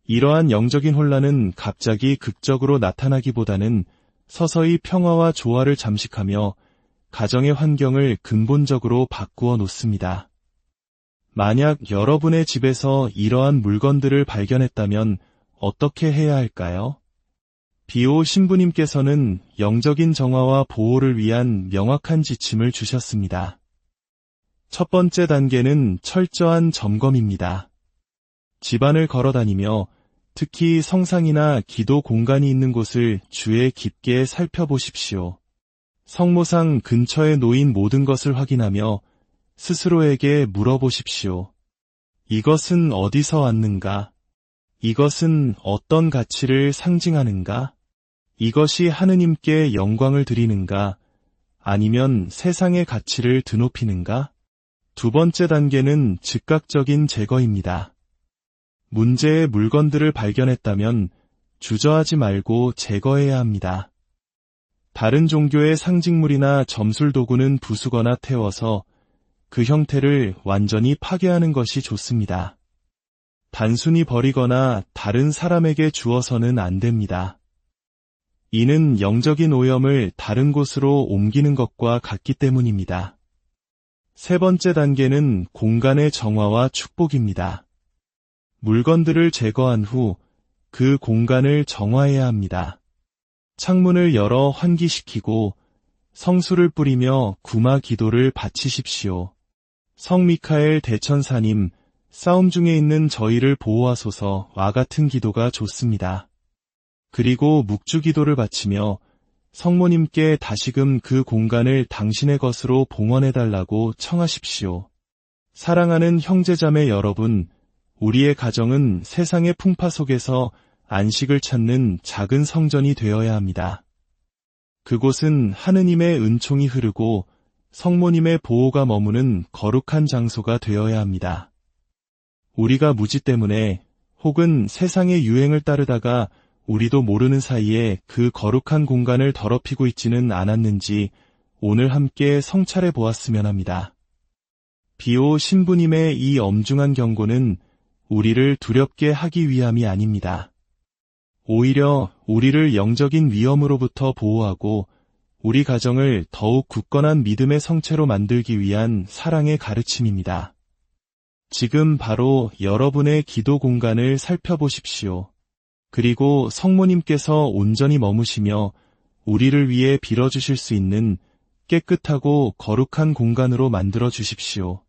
이러한 영적인 혼란은 갑자기 극적으로 나타나기보다는 서서히 평화와 조화를 잠식하며 가정의 환경을 근본적으로 바꾸어 놓습니다. 만약 여러분의 집에서 이러한 물건들을 발견했다면 어떻게 해야 할까요? 비오 신부님께서는 영적인 정화와 보호를 위한 명확한 지침을 주셨습니다. 첫 번째 단계는 철저한 점검입니다. 집안을 걸어다니며 특히 성상이나 기도 공간이 있는 곳을 주의 깊게 살펴보십시오. 성모상 근처에 놓인 모든 것을 확인하며 스스로에게 물어보십시오. 이것은 어디서 왔는가? 이것은 어떤 가치를 상징하는가? 이것이 하느님께 영광을 드리는가? 아니면 세상의 가치를 드높이는가? 두 번째 단계는 즉각적인 제거입니다. 문제의 물건들을 발견했다면 주저하지 말고 제거해야 합니다. 다른 종교의 상징물이나 점술 도구는 부수거나 태워서 그 형태를 완전히 파괴하는 것이 좋습니다. 단순히 버리거나 다른 사람에게 주어서는 안 됩니다. 이는 영적인 오염을 다른 곳으로 옮기는 것과 같기 때문입니다. 세 번째 단계는 공간의 정화와 축복입니다. 물건들을 제거한 후 그 공간을 정화해야 합니다. 창문을 열어 환기시키고 성수를 뿌리며 구마 기도를 바치십시오. 성 미카엘 대천사님, 싸움 중에 있는 저희를 보호하소서와 같은 기도가 좋습니다. 그리고 묵주 기도를 바치며 성모님께 다시금 그 공간을 당신의 것으로 봉헌해달라고 청하십시오. 사랑하는 형제자매 여러분, 우리의 가정은 세상의 풍파 속에서 안식을 찾는 작은 성전이 되어야 합니다. 그곳은 하느님의 은총이 흐르고 성모님의 보호가 머무는 거룩한 장소가 되어야 합니다. 우리가 무지 때문에 혹은 세상의 유행을 따르다가 우리도 모르는 사이에 그 거룩한 공간을 더럽히고 있지는 않았는지 오늘 함께 성찰해 보았으면 합니다. 비오 신부님의 이 엄중한 경고는 우리를 두렵게 하기 위함이 아닙니다. 오히려 우리를 영적인 위험으로부터 보호하고 우리 가정을 더욱 굳건한 믿음의 성체로 만들기 위한 사랑의 가르침입니다. 지금 바로 여러분의 기도 공간을 살펴보십시오. 그리고 성모님께서 온전히 머무시며 우리를 위해 빌어주실 수 있는 깨끗하고 거룩한 공간으로 만들어 주십시오.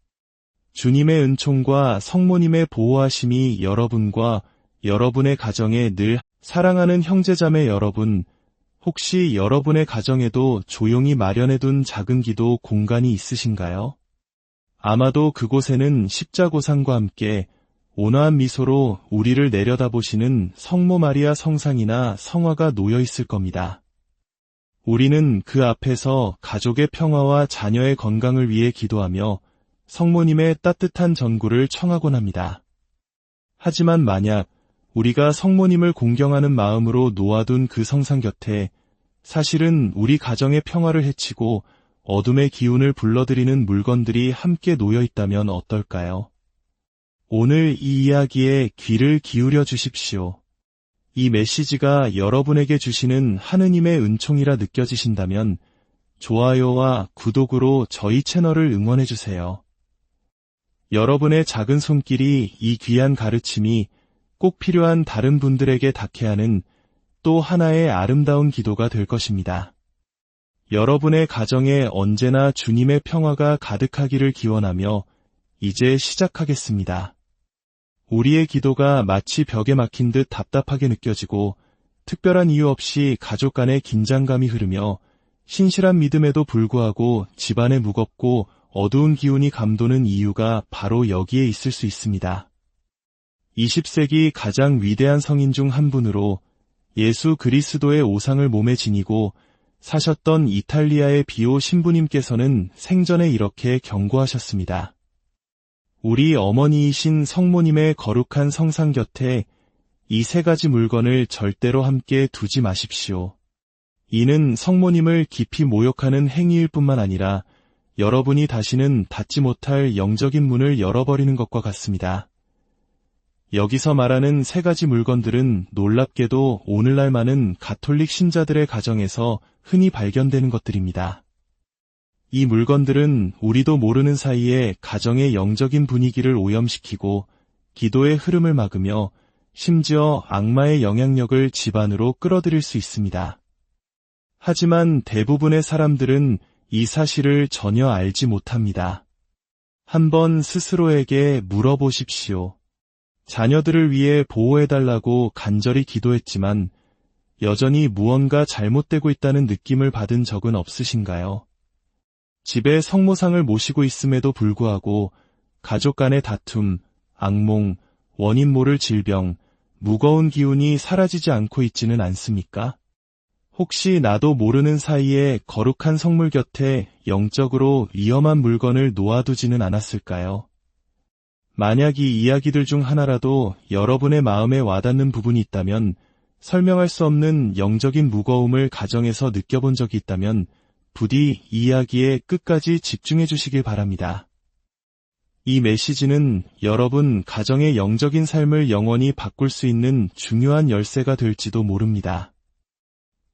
주님의 은총과 성모님의 보호하심이 여러분과 여러분의 가정에 늘 사랑하는 형제자매 여러분, 혹시 여러분의 가정에도 조용히 마련해둔 작은 기도 공간이 있으신가요? 아마도 그곳에는 십자고상과 함께 온화한 미소로 우리를 내려다보시는 성모 마리아 성상이나 성화가 놓여 있을 겁니다. 우리는 그 앞에서 가족의 평화와 자녀의 건강을 위해 기도하며 성모님의 따뜻한 전구를 청하곤 합니다. 하지만 만약 우리가 성모님을 공경하는 마음으로 놓아둔 그 성상 곁에 사실은 우리 가정의 평화를 해치고 어둠의 기운을 불러들이는 물건들이 함께 놓여 있다면 어떨까요? 오늘 이 이야기에 귀를 기울여 주십시오. 이 메시지가 여러분에게 주시는 하느님의 은총이라 느껴지신다면 좋아요와 구독으로 저희 채널을 응원해 주세요. 여러분의 작은 손길이 이 귀한 가르침이 꼭 필요한 다른 분들에게 닿게 하는 또 하나의 아름다운 기도가 될 것입니다. 여러분의 가정에 언제나 주님의 평화가 가득하기를 기원하며 이제 시작하겠습니다. 우리의 기도가 마치 벽에 막힌 듯 답답하게 느껴지고 특별한 이유 없이 가족 간의 긴장감이 흐르며 신실한 믿음에도 불구하고 집안에 무겁고 어두운 기운이 감도는 이유가 바로 여기에 있을 수 있습니다. 20세기 가장 위대한 성인 중 한 분으로 예수 그리스도의 오상을 몸에 지니고 사셨던 이탈리아의 비오 신부님께서는 생전에 이렇게 경고하셨습니다. 우리 어머니이신 성모님의 거룩한 성상 곁에 이 세 가지 물건을 절대로 함께 두지 마십시오. 이는 성모님을 깊이 모욕하는 행위일 뿐만 아니라 여러분이 다시는 닫지 못할 영적인 문을 열어버리는 것과 같습니다. 여기서 말하는 세 가지 물건들은 놀랍게도 오늘날 많은 가톨릭 신자들의 가정에서 흔히 발견되는 것들입니다. 이 물건들은 우리도 모르는 사이에 가정의 영적인 분위기를 오염시키고 기도의 흐름을 막으며 심지어 악마의 영향력을 집안으로 끌어들일 수 있습니다. 하지만 대부분의 사람들은 이 사실을 전혀 알지 못합니다. 한번 스스로에게 물어보십시오. 자녀들을 위해 보호해달라고 간절히 기도했지만 여전히 무언가 잘못되고 있다는 느낌을 받은 적은 없으신가요? 집에 성모상을 모시고 있음에도 불구하고 가족 간의 다툼, 악몽, 원인 모를 질병, 무거운 기운이 사라지지 않고 있지는 않습니까? 혹시 나도 모르는 사이에 거룩한 성물 곁에 영적으로 위험한 물건을 놓아두지는 않았을까요? 만약 이 이야기들 중 하나라도 여러분의 마음에 와닿는 부분이 있다면 설명할 수 없는 영적인 무거움을 가정에서 느껴본 적이 있다면 부디 이 이야기에 끝까지 집중해 주시길 바랍니다. 이 메시지는 여러분 가정의 영적인 삶을 영원히 바꿀 수 있는 중요한 열쇠가 될지도 모릅니다.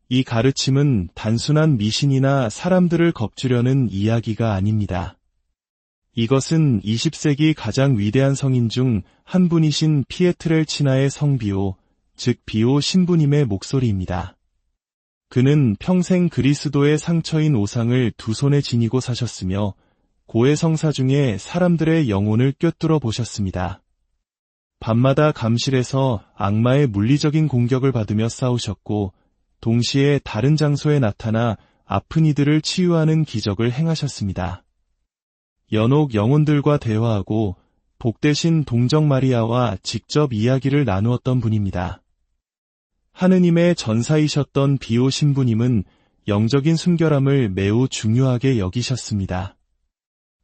이 가르침은 단순한 미신이나 사람들을 겁주려는 이야기가 아닙니다. 이것은 20세기 가장 위대한 성인 중 한 분이신 피에트렐치나의 성비오, 즉 비오 신부님의 목소리입니다. 그는 평생 그리스도의 상처인 오상을 두 손에 지니고 사셨으며 고해 성사 중에 사람들의 영혼을 꿰뚫어 보셨습니다. 밤마다 감실에서 악마의 물리적인 공격을 받으며 싸우셨고 동시에 다른 장소에 나타나 아픈 이들을 치유하는 기적을 행하셨습니다. 연옥 영혼들과 대화하고 복되신 동정 마리아와 직접 이야기를 나누었던 분입니다. 하느님의 전사이셨던 비오 신부님은 영적인 순결함을 매우 중요하게 여기셨습니다.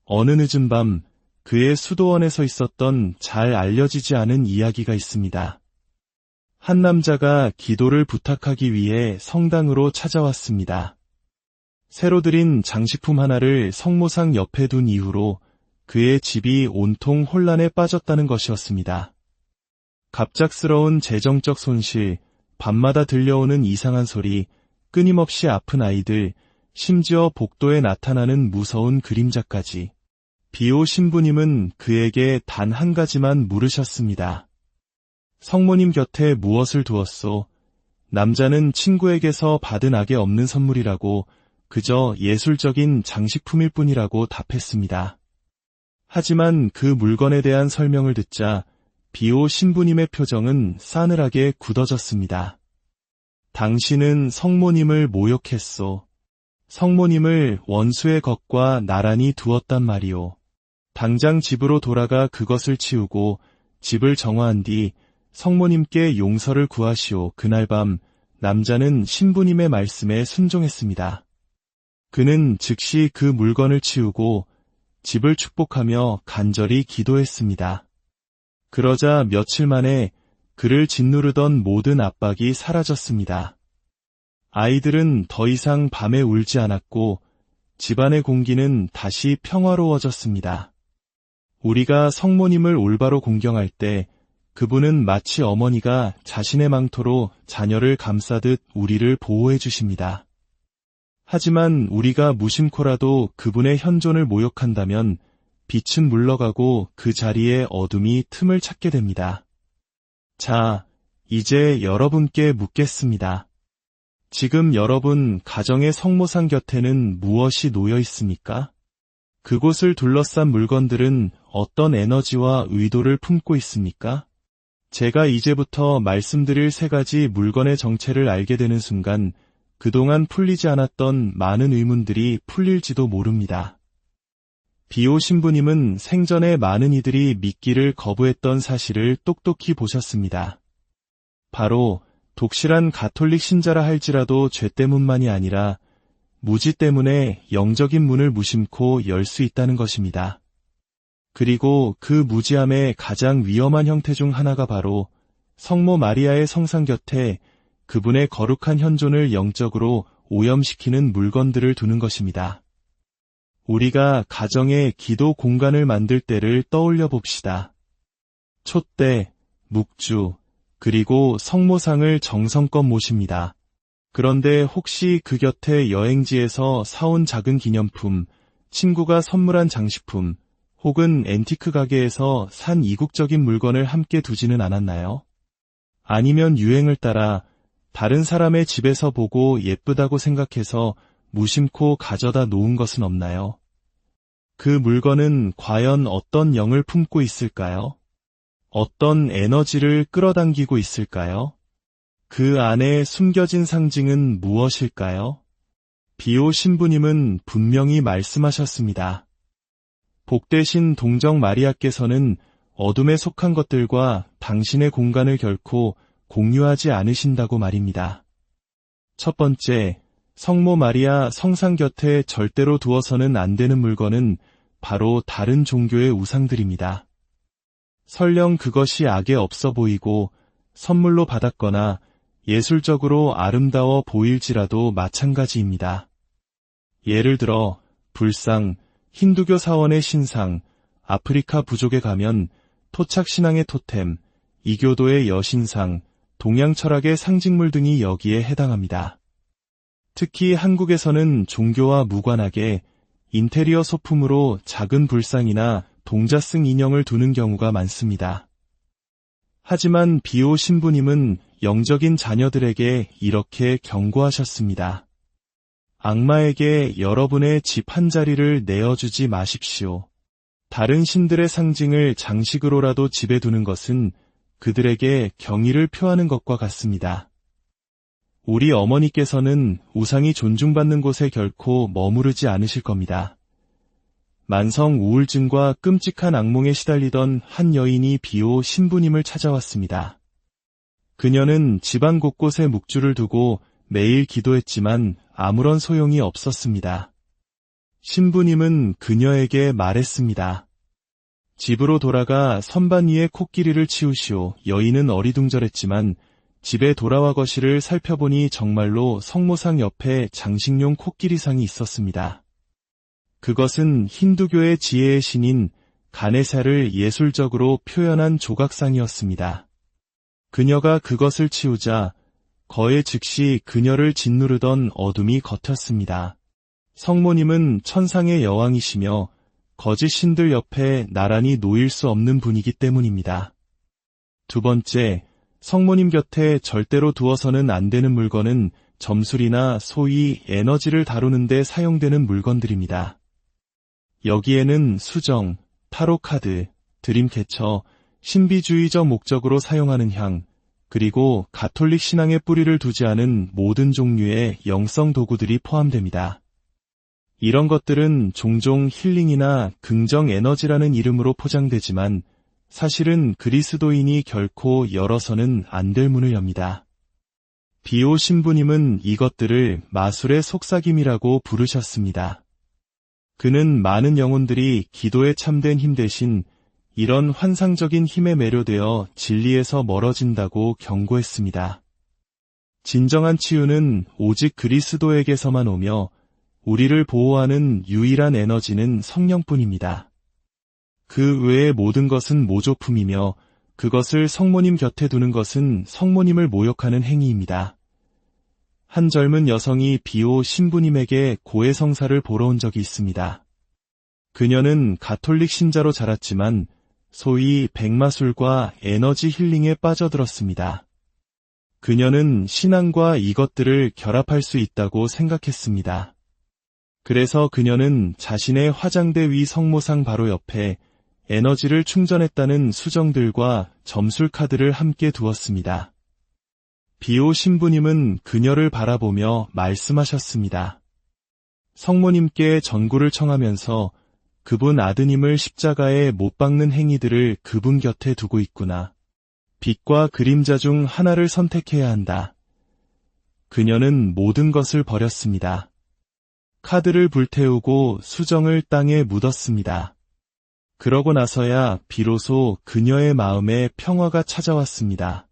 어느 늦은 밤 그의 수도원에서 있었던 잘 알려지지 않은 이야기가 있습니다. 한 남자가 기도를 부탁하기 위해 성당으로 찾아왔습니다. 새로 들인 장식품 하나를 성모상 옆에 둔 이후로 그의 집이 온통 혼란에 빠졌다는 것이었습니다. 갑작스러운 재정적 손실, 밤마다 들려오는 이상한 소리, 끊임없이 아픈 아이들, 심지어 복도에 나타나는 무서운 그림자까지. 비오 신부님은 그에게 단 한 가지만 물으셨습니다. 성모님 곁에 무엇을 두었소? 남자는 친구에게서 받은 악에 없는 선물이라고 그저 예술적인 장식품일 뿐이라고 답했습니다. 하지만 그 물건에 대한 설명을 듣자 비오 신부님의 표정은 싸늘하게 굳어졌습니다. 당신은 성모님을 모욕했소. 성모님을 원수의 것과 나란히 두었단 말이오. 당장 집으로 돌아가 그것을 치우고 집을 정화한 뒤 성모님께 용서를 구하시오. 그날 밤 남자는 신부님의 말씀에 순종했습니다. 그는 즉시 그 물건을 치우고 집을 축복하며 간절히 기도했습니다. 그러자 며칠 만에 그를 짓누르던 모든 압박이 사라졌습니다. 아이들은 더 이상 밤에 울지 않았고 집안의 공기는 다시 평화로워졌습니다. 우리가 성모님을 올바로 공경할 때 그분은 마치 어머니가 자신의 망토로 자녀를 감싸듯 우리를 보호해 주십니다. 하지만 우리가 무심코라도 그분의 현존을 모욕한다면 빛은 물러가고 그 자리에 어둠이 틈을 찾게 됩니다. 자, 이제 여러분께 묻겠습니다. 지금 여러분 가정의 성모상 곁에는 무엇이 놓여 있습니까? 그곳을 둘러싼 물건들은 어떤 에너지와 의도를 품고 있습니까? 제가 이제부터 말씀드릴 세 가지 물건의 정체를 알게 되는 순간 그동안 풀리지 않았던 많은 의문들이 풀릴지도 모릅니다. 비오 신부님은 생전에 많은 이들이 믿기를 거부했던 사실을 똑똑히 보셨습니다. 바로 독실한 가톨릭 신자라 할지라도 죄 때문만이 아니라 무지 때문에 영적인 문을 무심코 열 수 있다는 것입니다. 그리고 그 무지함의 가장 위험한 형태 중 하나가 바로 성모 마리아의 성상 곁에 그분의 거룩한 현존을 영적으로 오염시키는 물건들을 두는 것입니다. 우리가 가정에 기도 공간을 만들 때를 떠올려 봅시다. 촛대, 묵주, 그리고 성모상을 정성껏 모십니다. 그런데 혹시 그 곁에 여행지에서 사온 작은 기념품, 친구가 선물한 장식품, 혹은 앤티크 가게에서 산 이국적인 물건을 함께 두지는 않았나요? 아니면 유행을 따라 다른 사람의 집에서 보고 예쁘다고 생각해서 무심코 가져다 놓은 것은 없나요? 그 물건은 과연 어떤 영을 품고 있을까요? 어떤 에너지를 끌어당기고 있을까요? 그 안에 숨겨진 상징은 무엇일까요? 비오 신부님은 분명히 말씀하셨습니다. 복되신 동정 마리아께서는 어둠에 속한 것들과 당신의 공간을 결코 공유하지 않으신다고 말입니다. 첫 번째, 성모 마리아 성상 곁에 절대로 두어서는 안 되는 물건은 바로 다른 종교의 우상들입니다. 설령 그것이 악에 없어 보이고 선물로 받았거나 예술적으로 아름다워 보일지라도 마찬가지입니다. 예를 들어 불상, 힌두교 사원의 신상, 아프리카 부족에 가면 토착신앙의 토템, 이교도의 여신상, 동양 철학의 상징물 등이 여기에 해당합니다. 특히 한국에서는 종교와 무관하게 인테리어 소품으로 작은 불상이나 동자승 인형을 두는 경우가 많습니다. 하지만 비오 신부님은 영적인 자녀들에게 이렇게 경고하셨습니다. 악마에게 여러분의 집 한 자리를 내어주지 마십시오. 다른 신들의 상징을 장식으로라도 집에 두는 것은 그들에게 경의를 표하는 것과 같습니다. 우리 어머니께서는 우상이 존중받는 곳에 결코 머무르지 않으실 겁니다. 만성 우울증과 끔찍한 악몽에 시달리던 한 여인이 비오 신부님을 찾아왔습니다. 그녀는 집안 곳곳에 묵주를 두고 매일 기도했지만 아무런 소용이 없었습니다. 신부님은 그녀에게 말했습니다. 집으로 돌아가 선반 위에 코끼리를 치우시오. 여인은 어리둥절했지만 집에 돌아와 거실을 살펴보니 정말로 성모상 옆에 장식용 코끼리상이 있었습니다. 그것은 힌두교의 지혜의 신인 가네샤를 예술적으로 표현한 조각상이었습니다. 그녀가 그것을 치우자 거의 즉시 그녀를 짓누르던 어둠이 걷혔습니다. 성모님은 천상의 여왕이시며 거짓 신들 옆에 나란히 놓일 수 없는 분이기 때문입니다. 두 번째, 성모님 곁에 절대로 두어서는 안 되는 물건은 점술이나 소위 에너지를 다루는 데 사용되는 물건들입니다. 여기에는 수정, 타로 카드, 드림캐쳐, 신비주의적 목적으로 사용하는 향, 그리고 가톨릭 신앙의 뿌리를 두지 않은 모든 종류의 영성 도구들이 포함됩니다. 이런 것들은 종종 힐링이나 긍정 에너지라는 이름으로 포장되지만 사실은 그리스도인이 결코 열어서는 안 될 문을 엽니다. 비오 신부님은 이것들을 마술의 속삭임이라고 부르셨습니다. 그는 많은 영혼들이 기도에 참된 힘 대신 이런 환상적인 힘에 매료되어 진리에서 멀어진다고 경고했습니다. 진정한 치유는 오직 그리스도에게서만 오며 우리를 보호하는 유일한 에너지는 성령뿐입니다. 그 외의 모든 것은 모조품이며 그것을 성모님 곁에 두는 것은 성모님을 모욕하는 행위입니다. 한 젊은 여성이 비오 신부님에게 고해성사를 보러 온 적이 있습니다. 그녀는 가톨릭 신자로 자랐지만 소위 백마술과 에너지 힐링에 빠져들었습니다. 그녀는 신앙과 이것들을 결합할 수 있다고 생각했습니다. 그래서 그녀는 자신의 화장대 위 성모상 바로 옆에 에너지를 충전했다는 수정들과 점술 카드를 함께 두었습니다. 비오 신부님은 그녀를 바라보며 말씀하셨습니다. 성모님께 전구를 청하면서 그분 아드님을 십자가에 못 박는 행위들을 그분 곁에 두고 있구나. 빛과 그림자 중 하나를 선택해야 한다. 그녀는 모든 것을 버렸습니다. 카드를 불태우고 수정을 땅에 묻었습니다. 그러고 나서야 비로소 그녀의 마음에 평화가 찾아왔습니다.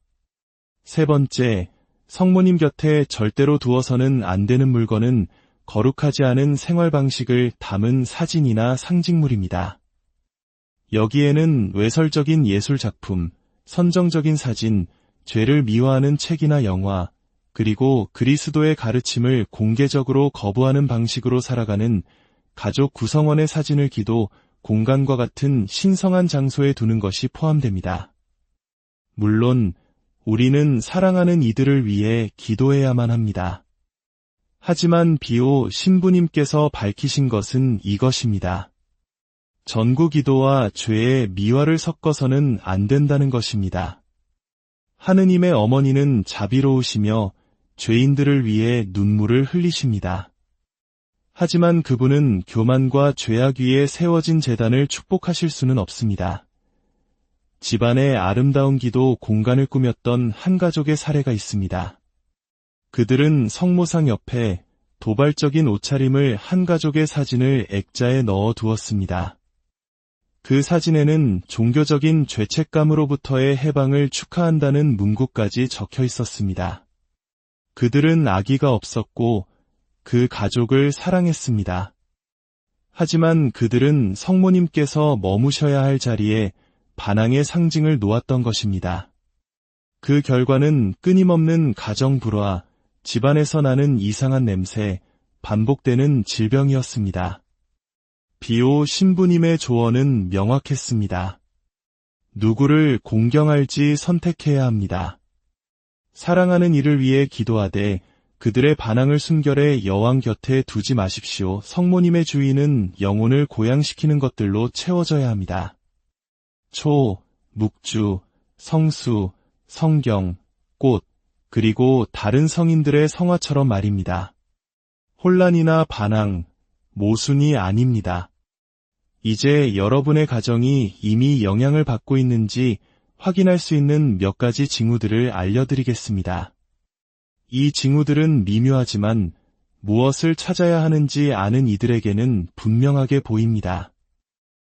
세 번째, 성모님 곁에 절대로 두어서는 안 되는 물건은 거룩하지 않은 생활 방식을 담은 사진이나 상징물입니다. 여기에는 외설적인 예술 작품, 선정적인 사진, 죄를 미화하는 책이나 영화, 그리고 그리스도의 가르침을 공개적으로 거부하는 방식으로 살아가는 가족 구성원의 사진을 기도, 공간과 같은 신성한 장소에 두는 것이 포함됩니다. 물론 우리는 사랑하는 이들을 위해 기도해야만 합니다. 하지만 비오 신부님께서 밝히신 것은 이것입니다. 전구 기도와 죄의 미화를 섞어서는 안 된다는 것입니다. 하느님의 어머니는 자비로우시며 죄인들을 위해 눈물을 흘리십니다. 하지만 그분은 교만과 죄악 위에 세워진 제단을 축복하실 수는 없습니다. 집안의 아름다운 기도 공간을 꾸몄던 한 가족의 사례가 있습니다. 그들은 성모상 옆에 도발적인 옷차림을 한 가족의 사진을 액자에 넣어 두었습니다. 그 사진에는 종교적인 죄책감으로부터의 해방을 축하한다는 문구까지 적혀 있었습니다. 그들은 아기가 없었고 그 가족을 사랑했습니다. 하지만 그들은 성모님께서 머무셔야 할 자리에 반항의 상징을 놓았던 것입니다. 그 결과는 끊임없는 가정 불화, 집안에서 나는 이상한 냄새, 반복되는 질병이었습니다. 비오 신부님의 조언은 명확했습니다. 누구를 공경할지 선택해야 합니다. 사랑하는 이를 위해 기도하되 그들의 반항을 순결해 여왕 곁에 두지 마십시오. 성모님의 주의는 영혼을 고양시키는 것들로 채워져야 합니다. 초, 묵주, 성수, 성경, 꽃, 그리고 다른 성인들의 성화처럼 말입니다. 혼란이나 반항, 모순이 아닙니다. 이제 여러분의 가정이 이미 영향을 받고 있는지 확인할 수 있는 몇 가지 징후들을 알려드리겠습니다. 이 징후들은 미묘하지만 무엇을 찾아야 하는지 아는 이들에게는 분명하게 보입니다.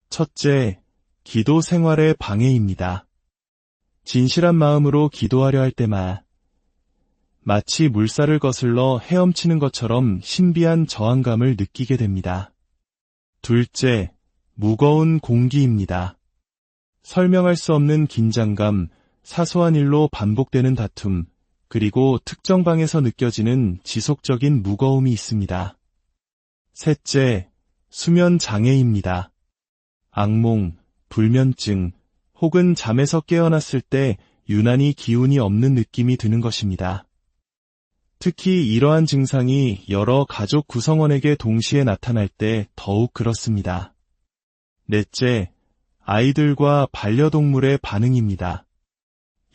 첫째, 기도 생활의 방해입니다. 진실한 마음으로 기도하려 할 때만 마치 물살을 거슬러 헤엄치는 것처럼 신비한 저항감을 느끼게 됩니다. 둘째, 무거운 공기입니다. 설명할 수 없는 긴장감, 사소한 일로 반복되는 다툼, 그리고 특정 방에서 느껴지는 지속적인 무거움이 있습니다. 셋째, 수면 장애입니다. 악몽, 불면증, 혹은 잠에서 깨어났을 때 유난히 기운이 없는 느낌이 드는 것입니다. 특히 이러한 증상이 여러 가족 구성원에게 동시에 나타날 때 더욱 그렇습니다. 넷째, 아이들과 반려동물의 반응입니다.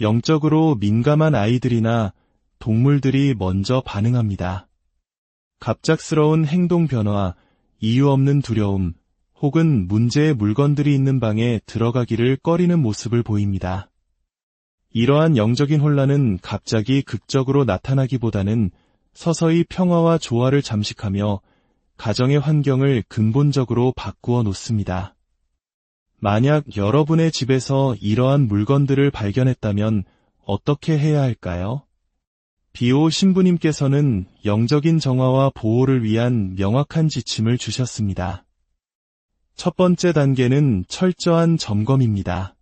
영적으로 민감한 아이들이나 동물들이 먼저 반응합니다. 갑작스러운 행동 변화, 이유 없는 두려움, 혹은 문제의 물건들이 있는 방에 들어가기를 꺼리는 모습을 보입니다. 이러한 영적인 혼란은 갑자기 극적으로 나타나기보다는 서서히 평화와 조화를 잠식하며 가정의 환경을 근본적으로 바꾸어 놓습니다. 만약 여러분의 집에서 이러한 물건들을 발견했다면 어떻게 해야 할까요? 비오 신부님께서는 영적인 정화와 보호를 위한 명확한 지침을 주셨습니다. 첫 번째 단계는 철저한 점검입니다.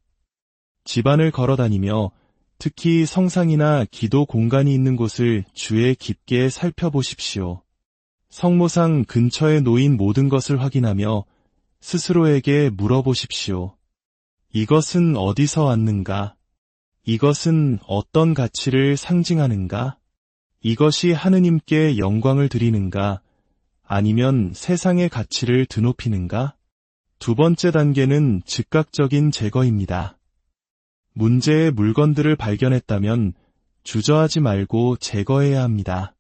집안을 걸어다니며 특히 성상이나 기도 공간이 있는 곳을 주의 깊게 살펴보십시오. 성모상 근처에 놓인 모든 것을 확인하며 스스로에게 물어보십시오. 이것은 어디서 왔는가? 이것은 어떤 가치를 상징하는가? 이것이 하느님께 영광을 드리는가? 아니면 세상의 가치를 드높이는가? 두 번째 단계는 즉각적인 제거입니다. 문제의 물건들을 발견했다면 주저하지 말고 제거해야 합니다.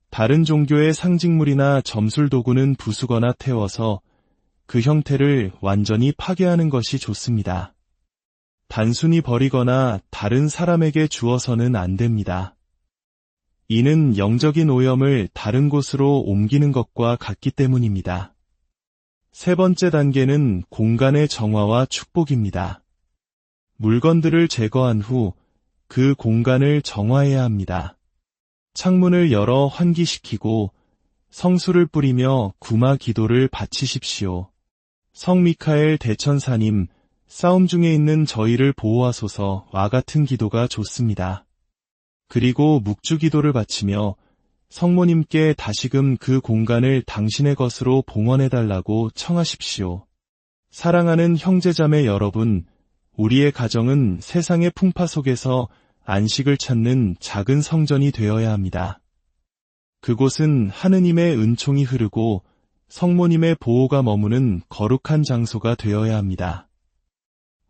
다른 종교의 상징물이나 점술 도구는 부수거나 태워서 그 형태를 완전히 파괴하는 것이 좋습니다. 단순히 버리거나 다른 사람에게 주어서는 안 됩니다. 이는 영적인 오염을 다른 곳으로 옮기는 것과 같기 때문입니다. 세 번째 단계는 공간의 정화와 축복입니다. 물건들을 제거한 후 그 공간을 정화해야 합니다. 창문을 열어 환기시키고 성수를 뿌리며 구마 기도를 바치십시오. 성 미카엘 대천사님, 싸움 중에 있는 저희를 보호하소서와 같은 기도가 좋습니다. 그리고 묵주 기도를 바치며 성모님께 다시금 그 공간을 당신의 것으로 봉헌해달라고 청하십시오. 사랑하는 형제자매 여러분, 우리의 가정은 세상의 풍파 속에서 안식을 찾는 작은 성전이 되어야 합니다. 그곳은 하느님의 은총이 흐르고 성모님의 보호가 머무는 거룩한 장소가 되어야 합니다.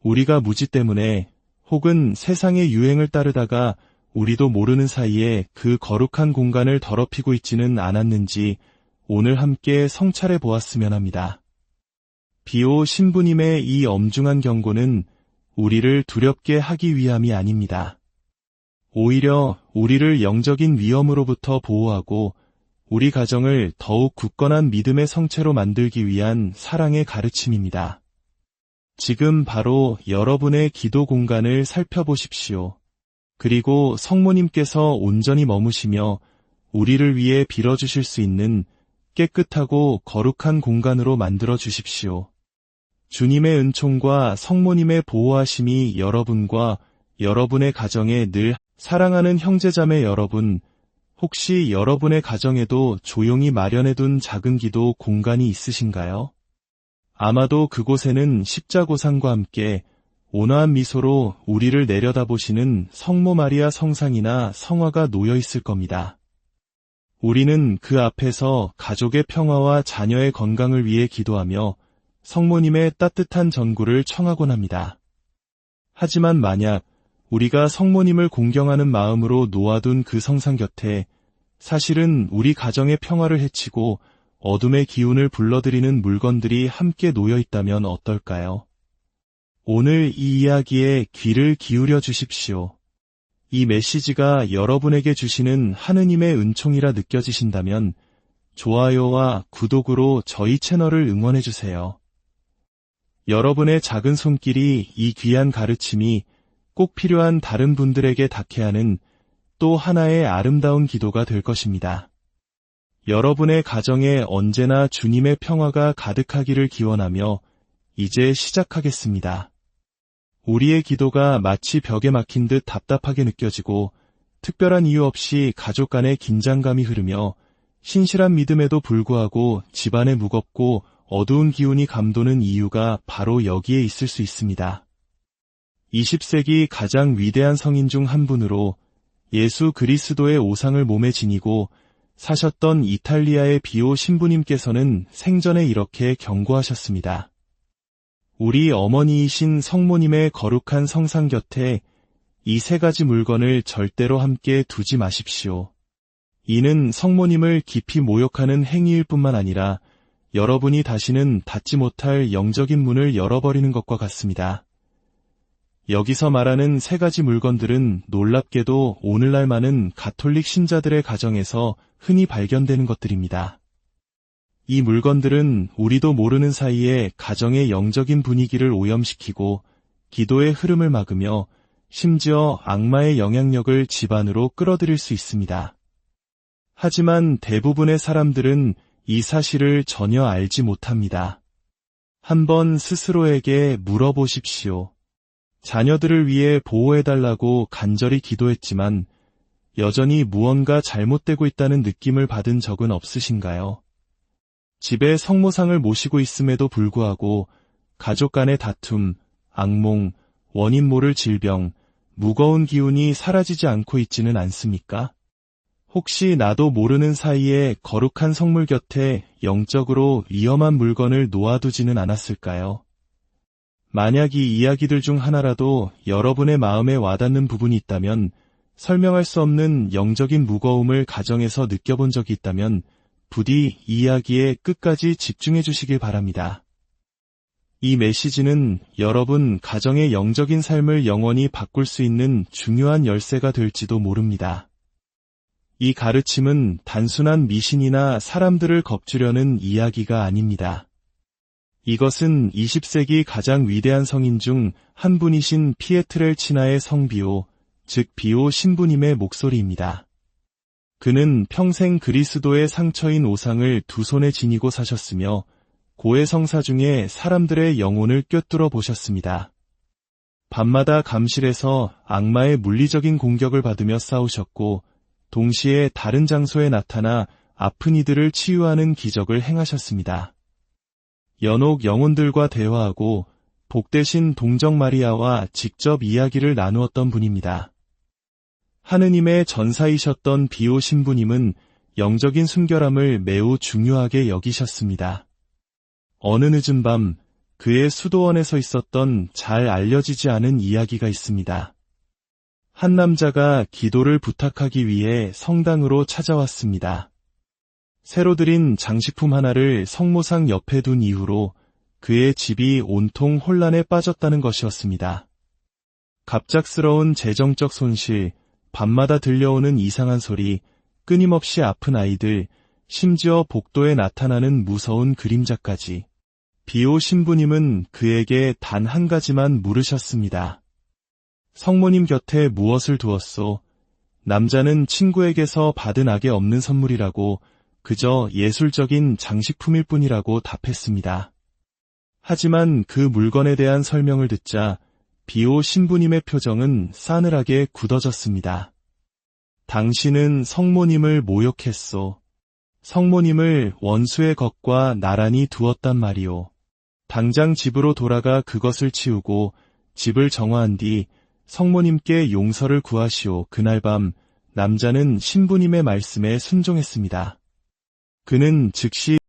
우리가 무지 때문에 혹은 세상의 유행을 따르다가 우리도 모르는 사이에 그 거룩한 공간을 더럽히고 있지는 않았는지 오늘 함께 성찰해 보았으면 합니다. 비오 신부님의 이 엄중한 경고는 우리를 두렵게 하기 위함이 아닙니다. 오히려 우리를 영적인 위험으로부터 보호하고 우리 가정을 더욱 굳건한 믿음의 성체로 만들기 위한 사랑의 가르침입니다. 지금 바로 여러분의 기도 공간을 살펴보십시오. 그리고 성모님께서 온전히 머무시며 우리를 위해 빌어주실 수 있는 깨끗하고 거룩한 공간으로 만들어 주십시오. 주님의 은총과 성모님의 보호하심이 여러분과 여러분의 가정에 늘 사랑하는 형제자매 여러분, 혹시 여러분의 가정에도 조용히 마련해둔 작은 기도 공간이 있으신가요? 아마도 그곳에는 십자고상과 함께 온화한 미소로 우리를 내려다보시는 성모 마리아 성상이나 성화가 놓여 있을 겁니다. 우리는 그 앞에서 가족의 평화와 자녀의 건강을 위해 기도하며 성모님의 따뜻한 전구를 청하곤 합니다. 하지만 만약 우리가 성모님을 공경하는 마음으로 놓아둔 그 성상 곁에 사실은 우리 가정의 평화를 해치고 어둠의 기운을 불러들이는 물건들이 함께 놓여 있다면 어떨까요? 오늘 이 이야기에 귀를 기울여 주십시오. 이 메시지가 여러분에게 주시는 하느님의 은총이라 느껴지신다면 좋아요와 구독으로 저희 채널을 응원해 주세요. 여러분의 작은 손길이 이 귀한 가르침이 꼭 필요한 다른 분들에게 닿게 하는 또 하나의 아름다운 기도가 될 것입니다. 여러분의 가정에 언제나 주님의 평화가 가득하기를 기원하며 이제 시작하겠습니다. 우리의 기도가 마치 벽에 막힌 듯 답답하게 느껴지고 특별한 이유 없이 가족 간의 긴장감이 흐르며 신실한 믿음에도 불구하고 집안에 무겁고 어두운 기운이 감도는 이유가 바로 여기에 있을 수 있습니다. 20세기 가장 위대한 성인 중 한 분으로 예수 그리스도의 오상을 몸에 지니고 사셨던 이탈리아의 비오 신부님께서는 생전에 이렇게 경고하셨습니다. 우리 어머니이신 성모님의 거룩한 성상 곁에 이 세 가지 물건을 절대로 함께 두지 마십시오. 이는 성모님을 깊이 모욕하는 행위일 뿐만 아니라 여러분이 다시는 닫지 못할 영적인 문을 열어버리는 것과 같습니다. 여기서 말하는 세 가지 물건들은 놀랍게도 오늘날 많은 가톨릭 신자들의 가정에서 흔히 발견되는 것들입니다. 이 물건들은 우리도 모르는 사이에 가정의 영적인 분위기를 오염시키고 기도의 흐름을 막으며 심지어 악마의 영향력을 집안으로 끌어들일 수 있습니다. 하지만 대부분의 사람들은 이 사실을 전혀 알지 못합니다. 한번 스스로에게 물어보십시오. 자녀들을 위해 보호해달라고 간절히 기도했지만 여전히 무언가 잘못되고 있다는 느낌을 받은 적은 없으신가요? 집에 성모상을 모시고 있음에도 불구하고 가족 간의 다툼, 악몽, 원인 모를 질병, 무거운 기운이 사라지지 않고 있지는 않습니까? 혹시 나도 모르는 사이에 거룩한 성물 곁에 영적으로 위험한 물건을 놓아두지는 않았을까요? 만약 이 이야기들 중 하나라도 여러분의 마음에 와닿는 부분이 있다면 설명할 수 없는 영적인 무거움을 가정에서 느껴본 적이 있다면 부디 이 이야기에 끝까지 집중해 주시길 바랍니다. 이 메시지는 여러분 가정의 영적인 삶을 영원히 바꿀 수 있는 중요한 열쇠가 될지도 모릅니다. 이 가르침은 단순한 미신이나 사람들을 겁주려는 이야기가 아닙니다. 이것은 20세기 가장 위대한 성인 중 한 분이신 피에트렐치나의 성비오, 즉 비오 신부님의 목소리입니다. 그는 평생 그리스도의 상처인 오상을 두 손에 지니고 사셨으며 고해 성사 중에 사람들의 영혼을 꿰뚫어 보셨습니다. 밤마다 감실에서 악마의 물리적인 공격을 받으며 싸우셨고 동시에 다른 장소에 나타나 아픈 이들을 치유하는 기적을 행하셨습니다. 연옥 영혼들과 대화하고 복되신 동정 마리아와 직접 이야기를 나누었던 분입니다. 하느님의 전사이셨던 비오 신부님은 영적인 순결함을 매우 중요하게 여기셨습니다. 어느 늦은 밤 그의 수도원에서 있었던 잘 알려지지 않은 이야기가 있습니다. 한 남자가 기도를 부탁하기 위해 성당으로 찾아왔습니다. 새로 들인 장식품 하나를 성모상 옆에 둔 이후로 그의 집이 온통 혼란에 빠졌다는 것이었습니다. 갑작스러운 재정적 손실, 밤마다 들려오는 이상한 소리, 끊임없이 아픈 아이들, 심지어 복도에 나타나는 무서운 그림자까지. 비오 신부님은 그에게 단 한 가지만 물으셨습니다. 성모님 곁에 무엇을 두었소? 남자는 친구에게서 받은 악에 없는 선물이라고 그저 예술적인 장식품일 뿐이라고 답했습니다. 하지만 그 물건에 대한 설명을 듣자 비오 신부님의 표정은 싸늘하게 굳어졌습니다. 당신은 성모님을 모욕했소. 성모님을 원수의 것과 나란히 두었단 말이오. 당장 집으로 돌아가 그것을 치우고 집을 정화한 뒤 성모님께 용서를 구하시오. 그날 밤 남자는 신부님의 말씀에 순종했습니다. 그는 즉시